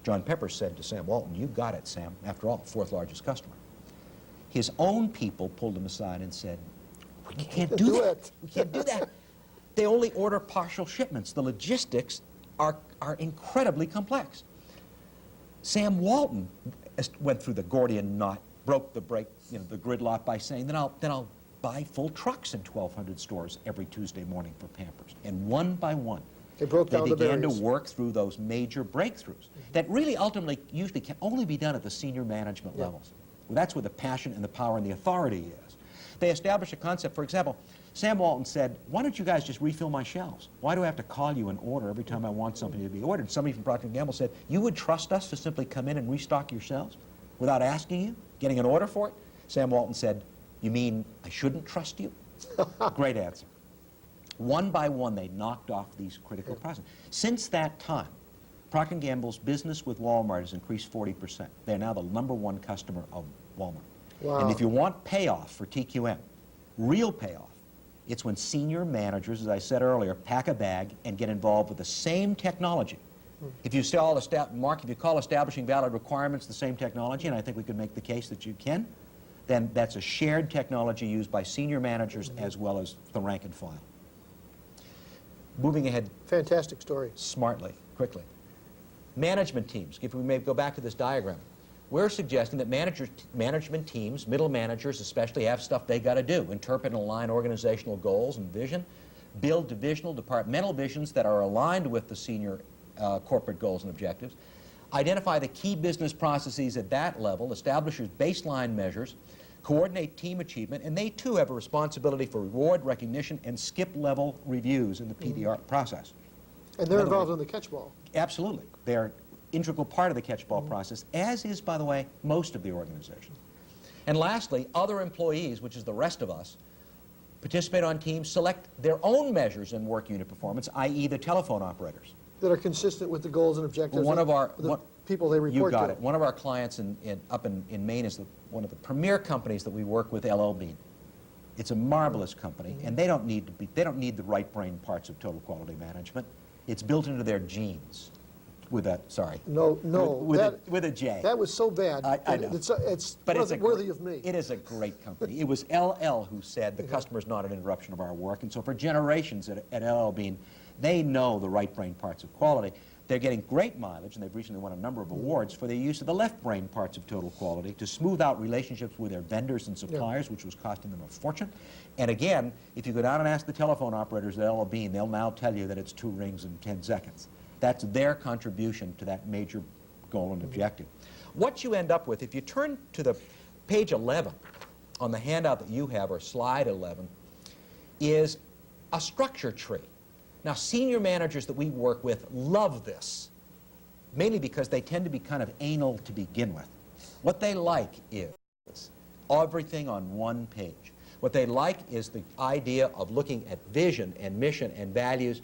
John Pepper said to Sam Walton, you got it, Sam. After all, 4th largest customer. His own people pulled him aside and said, we can't do that. We can't do that. They only order partial shipments. The logistics are incredibly complex. Sam Walton went through the Gordian knot, broke the gridlock by saying, then I'll buy full trucks in 1,200 stores every Tuesday morning for Pampers. And one by one, they began to work through those major breakthroughs that really ultimately usually can only be done at the senior management levels. Well, that's where the passion and the power and the authority is. They established a concept. For example, Sam Walton said, why don't you guys just refill my shelves? Why do I have to call you and order every time I want something to be ordered? Somebody from Procter & Gamble said, you would trust us to simply come in and restock your shelves without asking you, getting an order for it? Sam Walton said, you mean I shouldn't trust you? Great answer. One by one, they knocked off these critical processes. Since that time, Procter & Gamble's business with Walmart has increased 40%. They're now the #1 customer of Walmart. Wow. And if you want payoff for TQM, real payoff, it's when senior managers, as I said earlier, pack a bag and get involved with the same technology. If you Mark, if you call establishing valid requirements the same technology, and I think we could make the case that you can, then that's a shared technology used by senior managers as well as the rank and file. Moving ahead Fantastic story. smartly, quickly. Management teams, if we may go back to this diagram, we're suggesting that management teams, middle managers especially, have stuff they got to do: interpret and align organizational goals and vision, build divisional, departmental visions that are aligned with the senior corporate goals and objectives, identify the key business processes at that level, establishes baseline measures, coordinate team achievement, and they too have a responsibility for reward, recognition, and skip-level reviews in the PDR process. And they're involved in the catch-ball. Absolutely. They're an integral part of the catch-ball process, as is, by the way, most of the organization. And lastly, other employees, which is the rest of us, participate on teams, select their own measures in work unit performance, i.e. the telephone operators. That are consistent with the goals and objectives One of our the people they report to. You got it. One of our clients up in Maine is one of the premier companies that we work with, LL It's a marvelous company, and they don't need the right brain parts of total quality management. It's built into their genes. With a with a J. That was so bad. I know. It's worthy of me. It is a great company. It was LL who said the customer's not an interruption of our work, and so for generations at LL Bean, they know the right brain parts of quality. They're getting great mileage, and they've recently won a number of awards for their use of the left brain parts of total quality to smooth out relationships with their vendors and suppliers, which was costing them a fortune. And again, if you go down and ask the telephone operators at LL Bean, they'll now tell you that it's 2 rings in 10 seconds. That's their contribution to that major goal and objective. What you end up with, if you turn to the page 11 on the handout that you have, or slide 11, is a structure tree. Now, senior managers that we work with love this, mainly because they tend to be kind of anal to begin with. What they like is everything on one page. What they like is the idea of looking at vision and mission and values,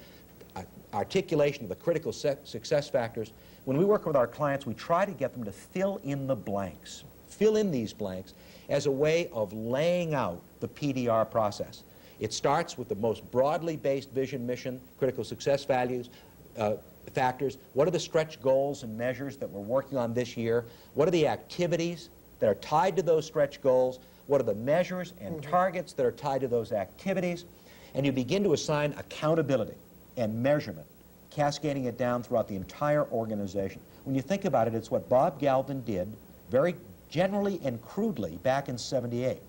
articulation of the critical success factors. When we work with our clients, we try to get them to fill in the blanks, fill in these blanks as a way of laying out the PDR process. It starts with the most broadly based vision, mission, critical success values, factors. What are the stretch goals and measures that we're working on this year? What are the activities that are tied to those stretch goals? What are the measures and targets that are tied to those activities? And you begin to assign accountability and measurement, cascading it down throughout the entire organization. When you think about it, it's what Bob Galvin did very generally and crudely back in '78.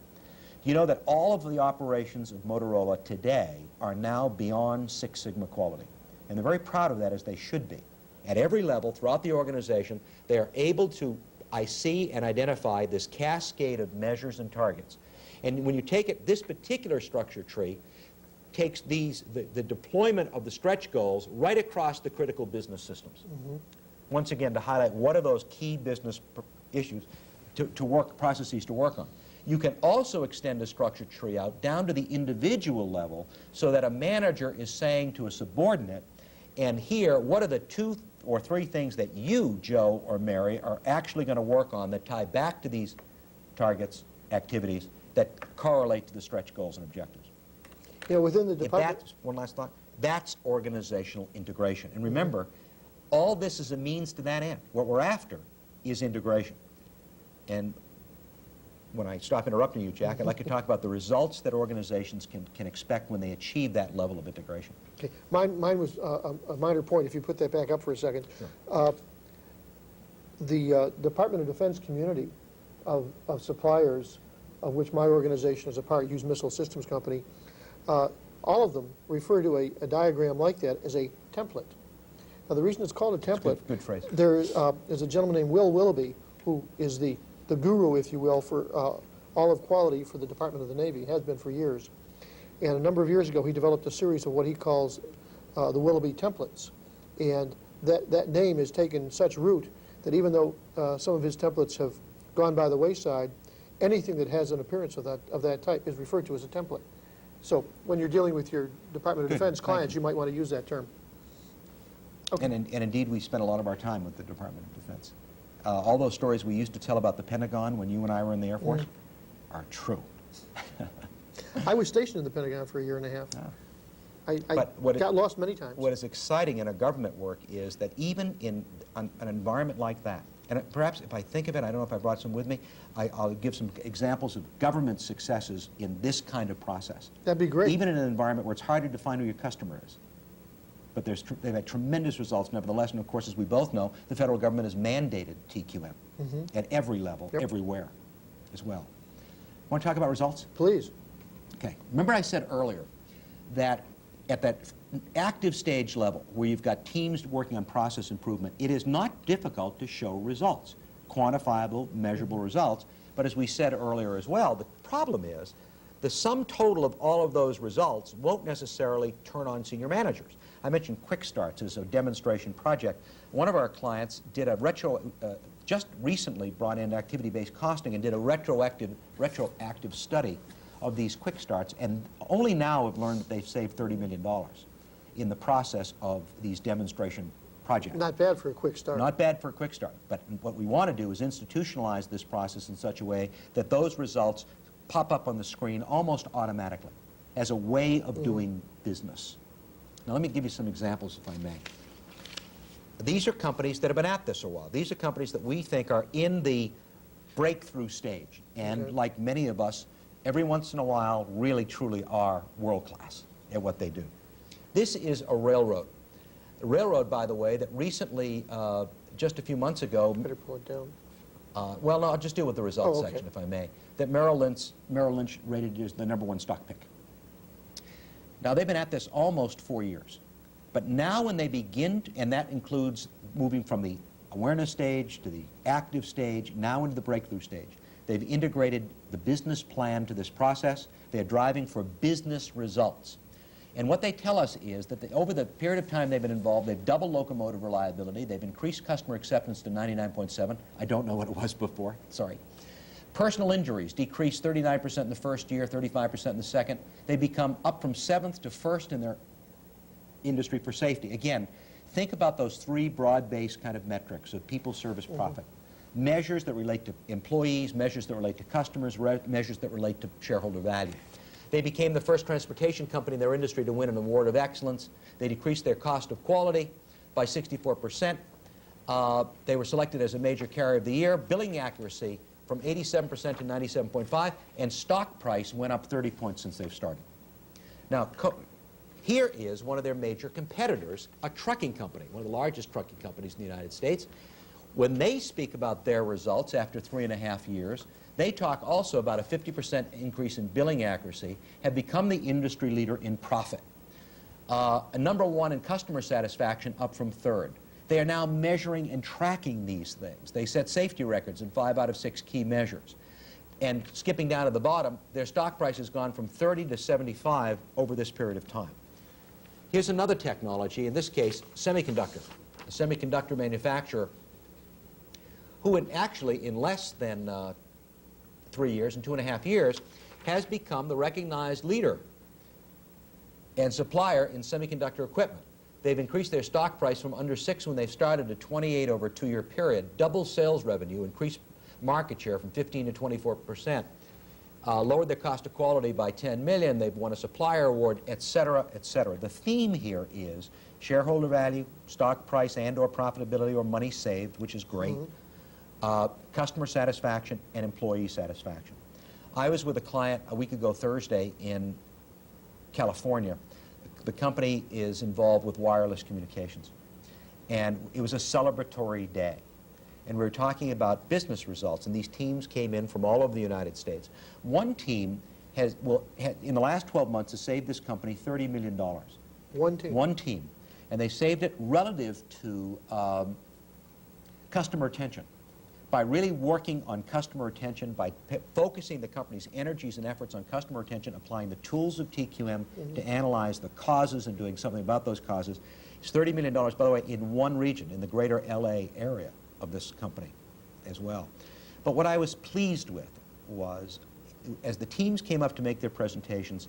You know that all of the operations of Motorola today are now beyond Six Sigma quality. And they're very proud of that, as they should be. At every level throughout the organization, they are able to see and identify this cascade of measures and targets. And when you take it, this particular structure tree takes the deployment of the stretch goals right across the critical business systems. Once again, to highlight what are those key business issues processes to work on. You can also extend a structure tree out down to the individual level so that a manager is saying to a subordinate, and here, what are the 2 or 3 things that you, Joe or Mary, are actually going to work on that tie back to these targets, activities, that correlate to the stretch goals and objectives. You know, within the department... One last thought. That's organizational integration. And remember, all this is a means to that end. What we're after is integration. And when I stop interrupting you, Jack, I'd like to talk about the results that organizations can expect when they achieve that level of integration. Okay. Mine was a minor point, if you put that back up for a second. Sure. The Department of Defense community of suppliers, of which my organization is a part, Hughes Missile Systems Company, all of them refer to a diagram like that as a template. Now, the reason it's called a template, good phrase. There is a gentleman named Will Willoughby, who is the guru, if you will, for all of quality for the Department of the Navy, has been for years. And a number of years ago, he developed a series of what he calls the Willoughby templates. And that name has taken such root that even though some of his templates have gone by the wayside, anything that has an appearance of that type is referred to as a template. So when you're dealing with your Department of Good, Defense thank clients, you. you might want to use that term. Okay. And indeed, we spent a lot of our time with the Department of Defense. All those stories we used to tell about the Pentagon when you and I were in the Air Force are true. I was stationed in the Pentagon for a year and a half. Yeah. I But what got lost many times. What is exciting in a government work is that even in an environment like that, and perhaps if I think of it, I don't know if I brought some with me, I'll give some examples of government successes in this kind of process. That'd be great. Even in an environment where it's harder to define who your customer is. But they've had tremendous results nevertheless, and of course, as we both know, the federal government has mandated TQM at every level, everywhere as well. Want to talk about results? Please. Okay. Remember I said earlier that at that active stage level where you've got teams working on process improvement, it is not difficult to show results, quantifiable, measurable results. But as we said earlier as well, the problem is the sum total of all of those results won't necessarily turn on senior managers. I mentioned Quick Starts as a demonstration project. One of our clients did a just recently brought in activity-based costing and did a retroactive study of these Quick Starts, and only now have learned that they've saved $30 million in the process of these demonstration projects. Not bad for a quick start. Not bad for a quick start, but what we want to do is institutionalize this process in such a way that those results pop up on the screen almost automatically as a way of doing business. Now let me give you some examples, if I may. These are companies that have been at this a while. These are companies that we think are in the breakthrough stage, and like many of us, every once in a while really truly are world-class at what they do. This is a railroad. A railroad, by the way, that recently, just a few months ago, Better pull it down. well, no, I'll just deal with the results okay. section, if I may, that Merrill Lynch rated as the #1 stock pick. Now, they've been at this almost 4 years. But now when they begin, and that includes moving from the awareness stage to the active stage, now into the breakthrough stage, they've integrated the business plan to this process. They're driving for business results. And what they tell us is that over the period of time they've been involved, they've doubled locomotive reliability, they've increased customer acceptance to 99.7. I don't know what it was before, sorry. Personal injuries decreased 39% in the first year, 35% in the second. They become up from 7th to 1st in their industry for safety. Again, think about those three broad-based kind of metrics of people, service, profit. Measures that relate to employees, measures that relate to customers, measures that relate to shareholder value. They became the first transportation company in their industry to win an award of excellence. They decreased their cost of quality by 64%. They were selected as a major carrier of the year. Billing accuracy from 87% to 97.5, and stock price went up 30 points since they've started. Now, here is one of their major competitors, a trucking company, one of the largest trucking companies in the United States. When they speak about their results after 3.5 years, they talk also about a 50% increase in billing accuracy, have become the industry leader in profit. A #1 in customer satisfaction, up from 3rd. They are now measuring and tracking these things. They set safety records in 5 out of 6 key measures. And skipping down to the bottom, their stock price has gone from 30 to 75 over this period of time. Here's another technology, in this case, semiconductor. A semiconductor manufacturer who actually in less than 3 years, in 2.5 years, has become the recognized leader and supplier in semiconductor equipment. They've increased their stock price from under 6 when they started to 28 over a 2-year period, double sales revenue, increased market share from 15 to 24%, lowered their cost of quality by $10 million, they've won a supplier award, et cetera, et cetera. The theme here is shareholder value, stock price and or profitability or money saved, which is great, customer satisfaction and employee satisfaction. I was with a client a week ago Thursday in California. The company is involved with wireless communications. And it was a celebratory day. And we were talking about business results, and these teams came in from all over the United States. One team has, in the last 12 months, has saved this company $30 million. One team? One team. And they saved it relative to customer retention. By really working on customer retention, by focusing the company's energies and efforts on customer retention, applying the tools of TQM to analyze the causes and doing something about those causes. It's $30 million, by the way, in one region, in the greater LA area of this company as well. But what I was pleased with was, as the teams came up to make their presentations,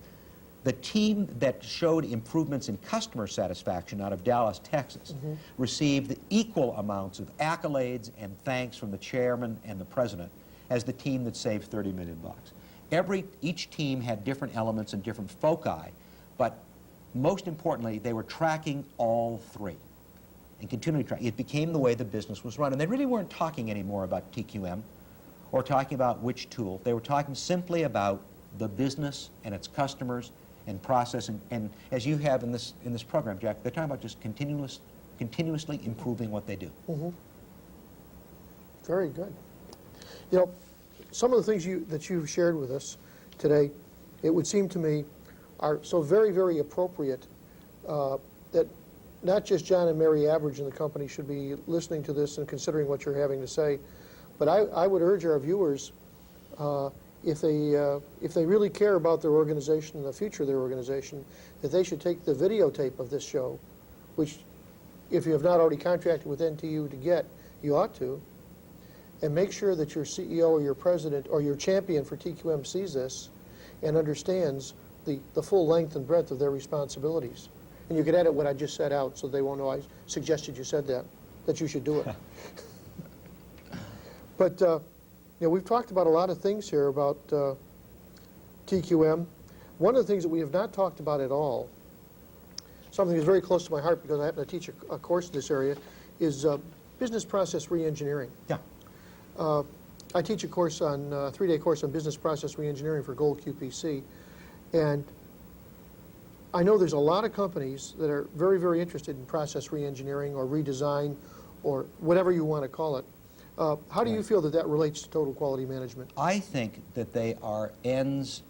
The team that showed improvements in customer satisfaction out of Dallas, Texas, received equal amounts of accolades and thanks from the chairman and the president as the team that saved $30 million. Each team had different elements and different foci, but most importantly, they were tracking all three and continually tracking. It became the way the business was run. And they really weren't talking anymore about TQM or talking about which tool. They were talking simply about the business and its customers and process, and as you have in this program, Jack, they're talking about just continuously improving what they do. Very good. You know, some of the things that you've shared with us today, it would seem to me, are so very, very appropriate that not just John and Mary Average in the company should be listening to this and considering what you're having to say, but I would urge our viewers, if they really care about their organization and the future of their organization, that they should take the videotape of this show, which, if you have not already contracted with NTU to get, you ought to, and make sure that your CEO or your president or your champion for TQM sees this and understands the full length and breadth of their responsibilities. And you can edit what I just said out so they won't know I suggested you said that you should do it. But you know, we've talked about a lot of things here about TQM. One of the things that we have not talked about at all, something that's very close to my heart because I happen to teach a course in this area, is business process reengineering. Yeah. I teach a course on a 3-day course on business process reengineering for Gold QPC, and I know there's a lot of companies that are very, very interested in process reengineering or redesign or whatever you want to call it. How do you feel that that relates to total quality management? I think that they are bookends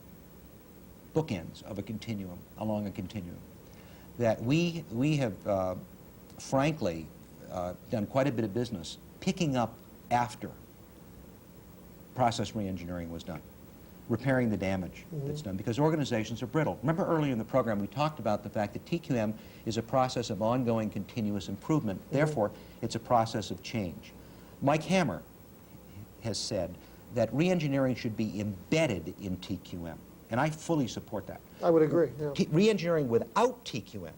of a continuum, along a continuum. That we have, frankly, done quite a bit of business picking up after process reengineering was done, repairing the damage that's done, because organizations are brittle. Remember earlier in the program we talked about the fact that TQM is a process of ongoing continuous improvement. Therefore, it's a process of change. Mike Hammer has said that reengineering should be embedded in TQM, and I fully support that. I would agree. Yeah. Reengineering without TQM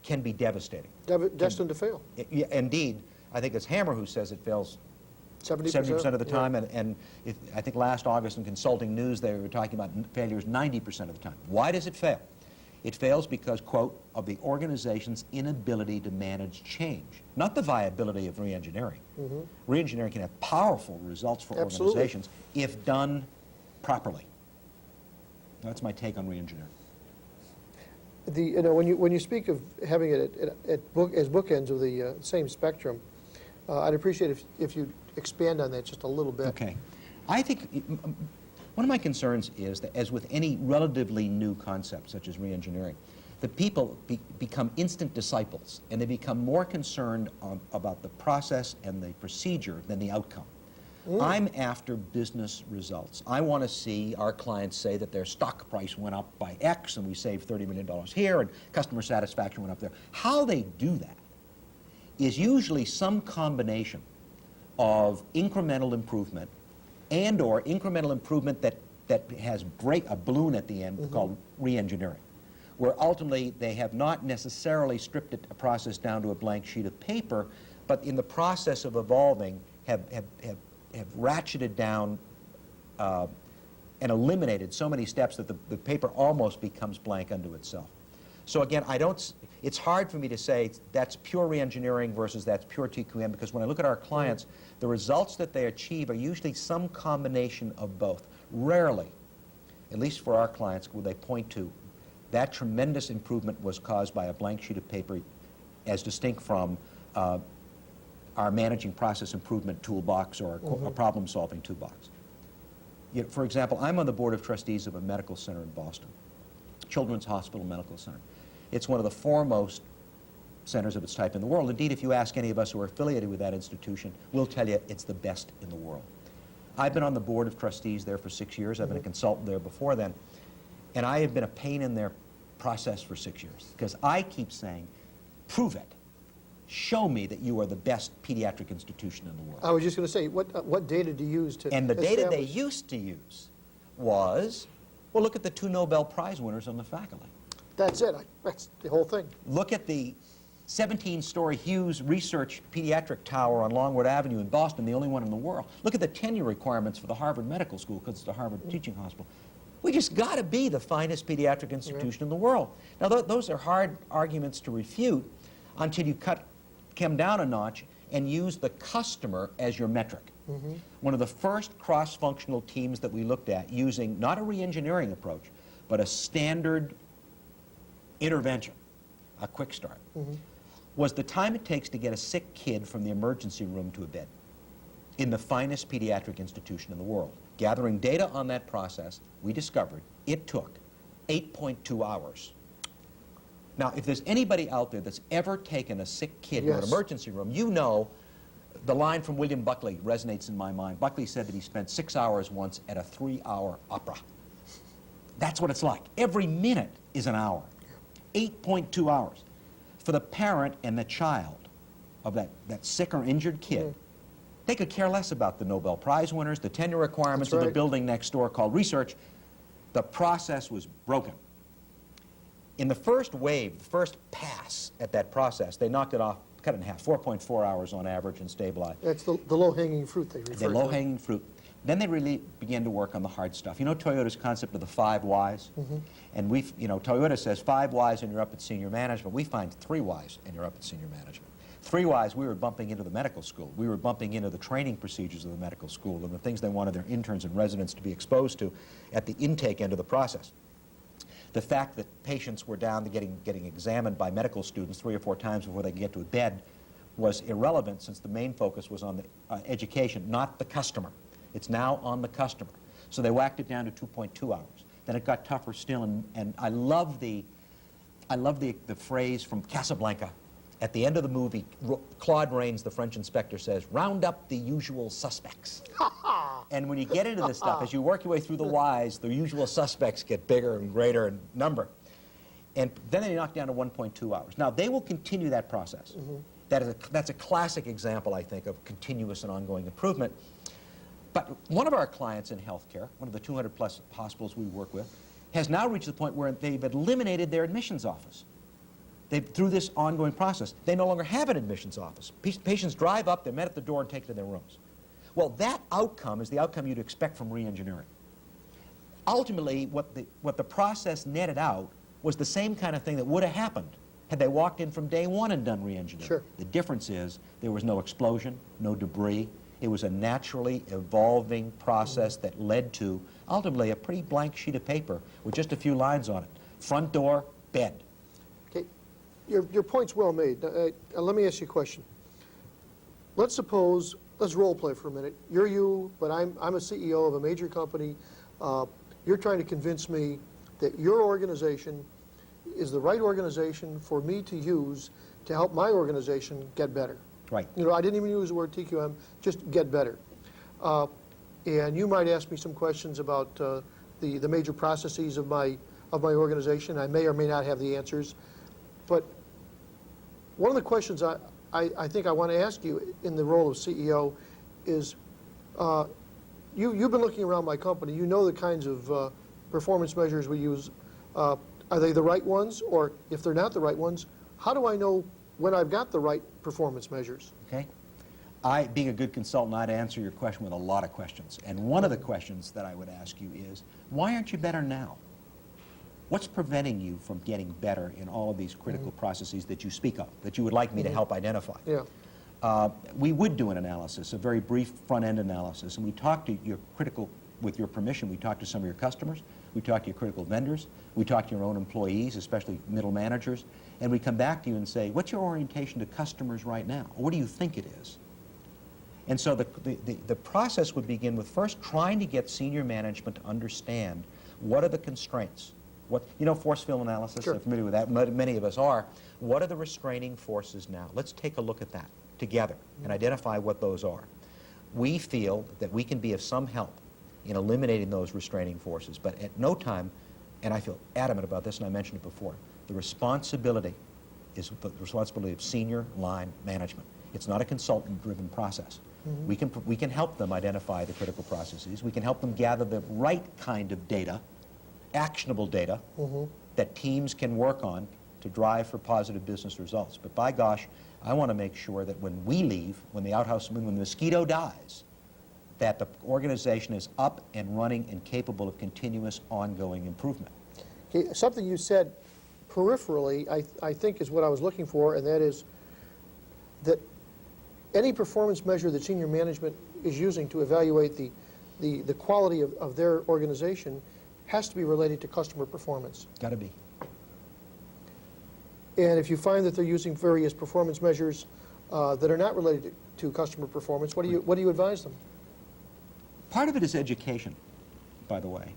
can be devastating. Destined to fail. Indeed, I think it's Hammer who says it fails 70% of the time, and I think last August in Consulting News they were talking about failures 90% of the time. Why does it fail? It fails because, quote, of the organization's inability to manage change, not the viability of reengineering. Reengineering can have powerful results for organizations if done properly. That's my take on reengineering. You know, when you speak of having it as bookends of the same spectrum, I'd appreciate if you expand on that just a little bit. Okay. I think one of my concerns is that, as with any relatively new concept, such as reengineering, the people become instant disciples, and they become more concerned about the process and the procedure than the outcome. I'm after business results. I want to see our clients say that their stock price went up by X, and we saved $30 million here, and customer satisfaction went up there. How they do that is usually some combination of incremental improvement and or incremental improvement that has a balloon at the end called reengineering, where ultimately they have not necessarily stripped a process down to a blank sheet of paper, but in the process of evolving have ratcheted down and eliminated so many steps that the paper almost becomes blank unto itself. So again, it's hard for me to say that's pure reengineering versus that's pure TQM, because when I look at our clients, the results that they achieve are usually some combination of both. Rarely, at least for our clients, will they point to that tremendous improvement was caused by a blank sheet of paper as distinct from our managing process improvement toolbox or a problem-solving toolbox. You know, for example, I'm on the board of trustees of a medical center in Boston, Children's Hospital Medical Center. It's one of the foremost centers of its type in the world. Indeed, if you ask any of us who are affiliated with that institution, we'll tell you it's the best in the world. I've been on the board of trustees there for 6 years. I've been a consultant there before then. And I have been a pain in their process for 6 years, because I keep saying, prove it. Show me that you are the best pediatric institution in the world. I was just going to say, what data do you use to And the data they establish? used to use was Well, look at the 2 Nobel Prize winners on the faculty. That's it. That's the whole thing. Look at the 17-story Hughes Research Pediatric Tower on Longwood Avenue in Boston, the only one in the world. Look at the tenure requirements for the Harvard Medical School, because it's the Harvard Teaching Hospital. We just got to be the finest pediatric institution in the world. Now, those are hard arguments to refute until you come down a notch and use the customer as your metric. One of the first cross-functional teams that we looked at using not a re-engineering approach, but a standard intervention, a quick start, was the time it takes to get a sick kid from the emergency room to a bed in the finest pediatric institution in the world. Gathering data on that process, we discovered it took 8.2 hours. Now, if there's anybody out there that's ever taken a sick kid to an emergency room, you know the line from William Buckley resonates in my mind. Buckley said that he spent 6 hours once at a 3-hour opera. That's what it's like. Every minute is an hour. 8.2 hours. For the parent and the child of that sick or injured kid, they could care less about the Nobel Prize winners, the tenure requirements of the building next door called research. The process was broken. In the first wave, the first pass at that process, they knocked it off, cut it in half, 4.4 hours on average and stabilized. That's the low-hanging fruit they refer to. The low-hanging fruit. Then they really began to work on the hard stuff. You know Toyota's concept of the 5 whys? And Toyota says 5 whys and you're up at senior management. We find 3 whys and you're up at senior management. 3 whys, we were bumping into the medical school. We were bumping into the training procedures of the medical school and the things they wanted their interns and residents to be exposed to at the intake end of the process. The fact that patients were down to getting examined by medical students 3 or 4 times before they could get to a bed was irrelevant, since the main focus was on the education, not the customer. It's now on the customer. So they whacked it down to 2.2 hours. Then it got tougher still, and I love the phrase from Casablanca. At the end of the movie, Claude Rains, the French inspector, says, "Round up the usual suspects." And when you get into this stuff, as you work your way through the whys, the usual suspects get bigger and greater in number. And then they knock down to 1.2 hours. Now, they will continue that process. That's a classic example, I think, of continuous and ongoing improvement. But one of our clients in healthcare, one of the 200-plus hospitals we work with, has now reached the point where they've eliminated their admissions office. Through this ongoing process, they no longer have an admissions office. Patients drive up, they're met at the door and taken to their rooms. Well, that outcome is the outcome you'd expect from re-engineering. Ultimately, what the process netted out was the same kind of thing that would have happened had they walked in from day one and done re-engineering. Sure. The difference is there was no explosion, no debris. It was a naturally evolving process that led to, ultimately, a pretty blank sheet of paper with just a few lines on it. Front door, bed. Okay, your point's well made. Let me ask you a question. Let's role play for a minute. You're you, but I'm a CEO of a major company. You're trying to convince me that your organization is the right organization for me to use to help my organization get better. Right. You know, I didn't even use the word TQM, just get better. And you might ask me some questions about the major processes of my organization. I may or may not have the answers. But one of the questions I think I want to ask you in the role of CEO is, you've been looking around my company. You know the kinds of performance measures we use. Are they the right ones? Or if they're not the right ones, how do I know when I've got the right performance measures? Okay. Being a good consultant, I'd answer your question with a lot of questions. And one of the questions that I would ask you is, why aren't you better now? What's preventing you from getting better in all of these critical processes that you speak of, that you would like me to help identify? Yeah. We would do an analysis, a very brief front-end analysis, and we talk to your critical, with your permission, we talk to some of your customers, we talk to your critical vendors, we talk to your own employees, especially middle managers, and we come back to you and say, what's your orientation to customers right now? What do you think it is? And so the process would begin with first trying to get senior management to understand what are the constraints. Force field analysis, Sure. I'm familiar with that, many of us are. What are the restraining forces now? Let's take a look at that together and identify what those are. We feel that we can be of some help in eliminating those restraining forces, but at no time, and I feel adamant about this, and I mentioned it before, the responsibility is the responsibility of senior line management. It's not a consultant-driven process. We can help them identify the critical processes. We can help them gather the right kind of data actionable data that teams can work on to drive for positive business results. But by gosh, I want to make sure that when we leave, when the outhouse, when the mosquito dies, that the organization is up and running and capable of continuous ongoing improvement. Okay, something you said peripherally, I think is what I was looking for, and that is that any performance measure that senior management is using to evaluate the quality of their organization has to be related to customer performance. Got to be. And if you find that they're using various performance measures that are not related to customer performance, what do you advise them? Part of it is education, by the way.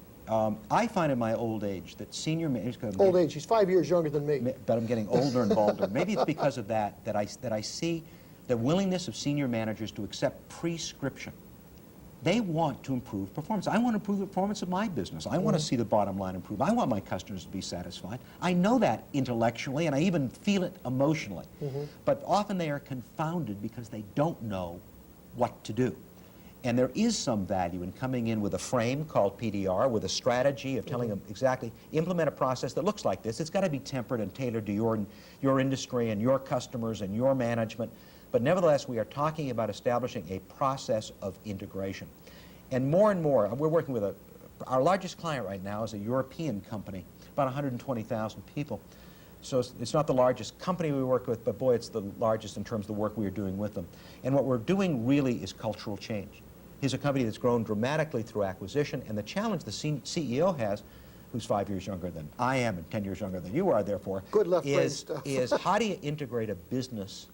I find in my old age that senior managers... Old age, he's 5 years younger than me. But I'm getting older and bolder. Maybe it's because of that I see the willingness of senior managers to accept prescription. They want to improve performance. I want to improve the performance of my business. I want to see the bottom line improve. I want my customers to be satisfied. I know that intellectually, and I even feel it emotionally. But often they are confounded because they don't know what to do. And there is some value in coming in with a frame called PDR, with a strategy of telling them exactly, implement a process that looks like this. It's got to be tempered and tailored to your industry and your customers and your management. But nevertheless, we are talking about establishing a process of integration. And more, we're working with our largest client right now is a European company, about 120,000 people. So it's not the largest company we work with, but boy, it's the largest in terms of the work we are doing with them. And what we're doing really is cultural change. Here's a company that's grown dramatically through acquisition, and the challenge the CEO has, who's 5 years younger than I am and 10 years younger than you are, therefore, Good left brain stuff. is how do you integrate a business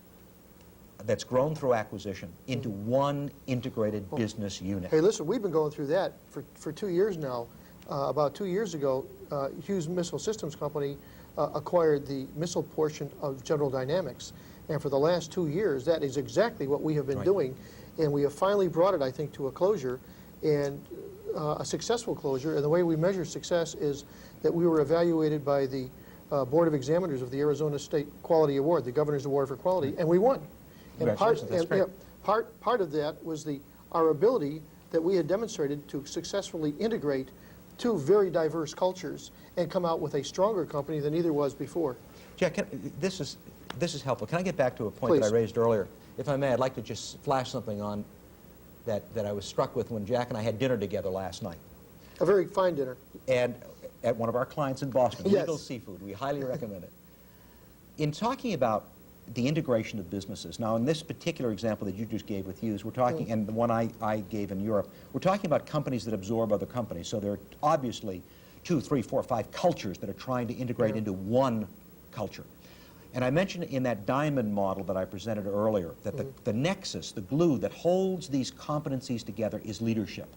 that's grown through acquisition into one integrated business unit? Hey, listen, we've been going through that for 2 years now. About 2 years ago, Hughes Missile Systems Company acquired the missile portion of General Dynamics. And for the last 2 years, that is exactly what we have been doing. And we have finally brought it, I think, to a closure, and a successful closure. And the way we measure success is that we were evaluated by the Board of Examiners of the Arizona State Quality Award, the Governor's Award for Quality, and we won. And part of that was our ability that we had demonstrated to successfully integrate two very diverse cultures and come out with a stronger company than either was before. Jack, this is helpful. Can I get back to a point that I raised earlier? If I may, I'd like to just flash something on that I was struck with when Jack and I had dinner together last night. A very fine dinner. And at one of our clients in Boston, Yes. Legal Seafood. We highly recommend it. In talking about the integration of businesses, now in this particular example that you just gave with Hughes, we're talking, and the one I gave in Europe, we're talking about companies that absorb other companies. So there are obviously 2, 3, 4, 5 cultures that are trying to integrate into one culture. And I mentioned in that diamond model that I presented earlier that the nexus, the glue that holds these competencies together is leadership.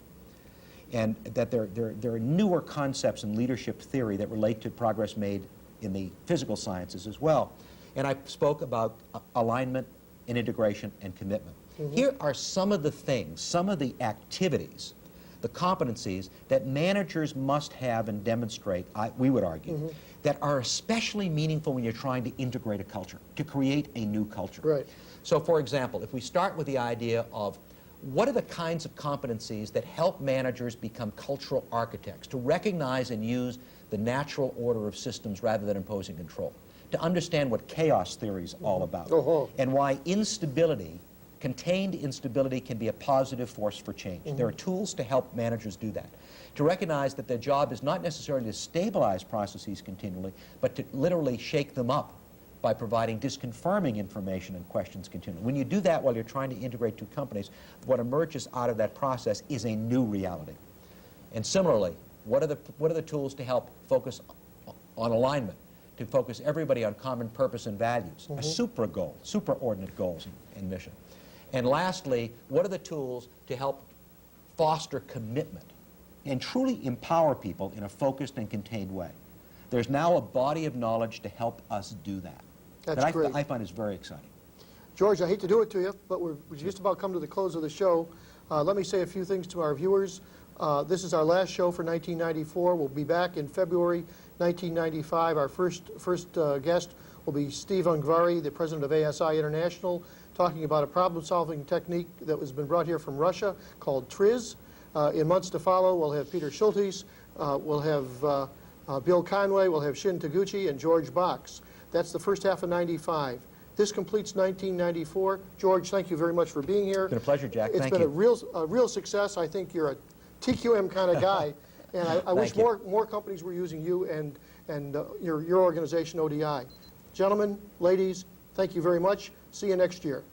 And that there are newer concepts in leadership theory that relate to progress made in the physical sciences as well. And I spoke about alignment and integration and commitment. Here are some of the things, some of the activities, the competencies that managers must have and demonstrate, we would argue, that are especially meaningful when you're trying to integrate a culture, to create a new culture. Right. So for example, if we start with the idea of what are the kinds of competencies that help managers become cultural architects, to recognize and use the natural order of systems rather than imposing control, to understand what chaos theory is all about, and why instability, contained instability, can be a positive force for change. There are tools to help managers do that. To recognize that their job is not necessarily to stabilize processes continually, but to literally shake them up by providing disconfirming information and questions continually. When you do that while you're trying to integrate two companies, what emerges out of that process is a new reality. And similarly, what are the tools to help focus on alignment, to focus everybody on common purpose and values, a superordinate goals and mission. And lastly, what are the tools to help foster commitment and truly empower people in a focused and contained way? There's now a body of knowledge to help us do that. That's great. I find is very exciting. George, I hate to do it to you, but we've just about come to the close of the show. Let me say a few things to our viewers. This is our last show for 1994. We'll be back in February 1995. Our first guest will be Steve Ungvari, the president of ASI International, talking about a problem-solving technique that has been brought here from Russia called TRIZ. In months to follow, we'll have Peter Schultes We'll have Bill Conway, we'll have Shin Taguchi, and George Box. That's the first half of 95. This completes 1994. George, thank you very much for being here. It's been a pleasure, Jack. It's Thank been you. a real success. I think you're a TQM kind of guy, and I wish you. more companies were using you and your organization, ODI. Gentlemen, ladies, thank you very much. See you next year.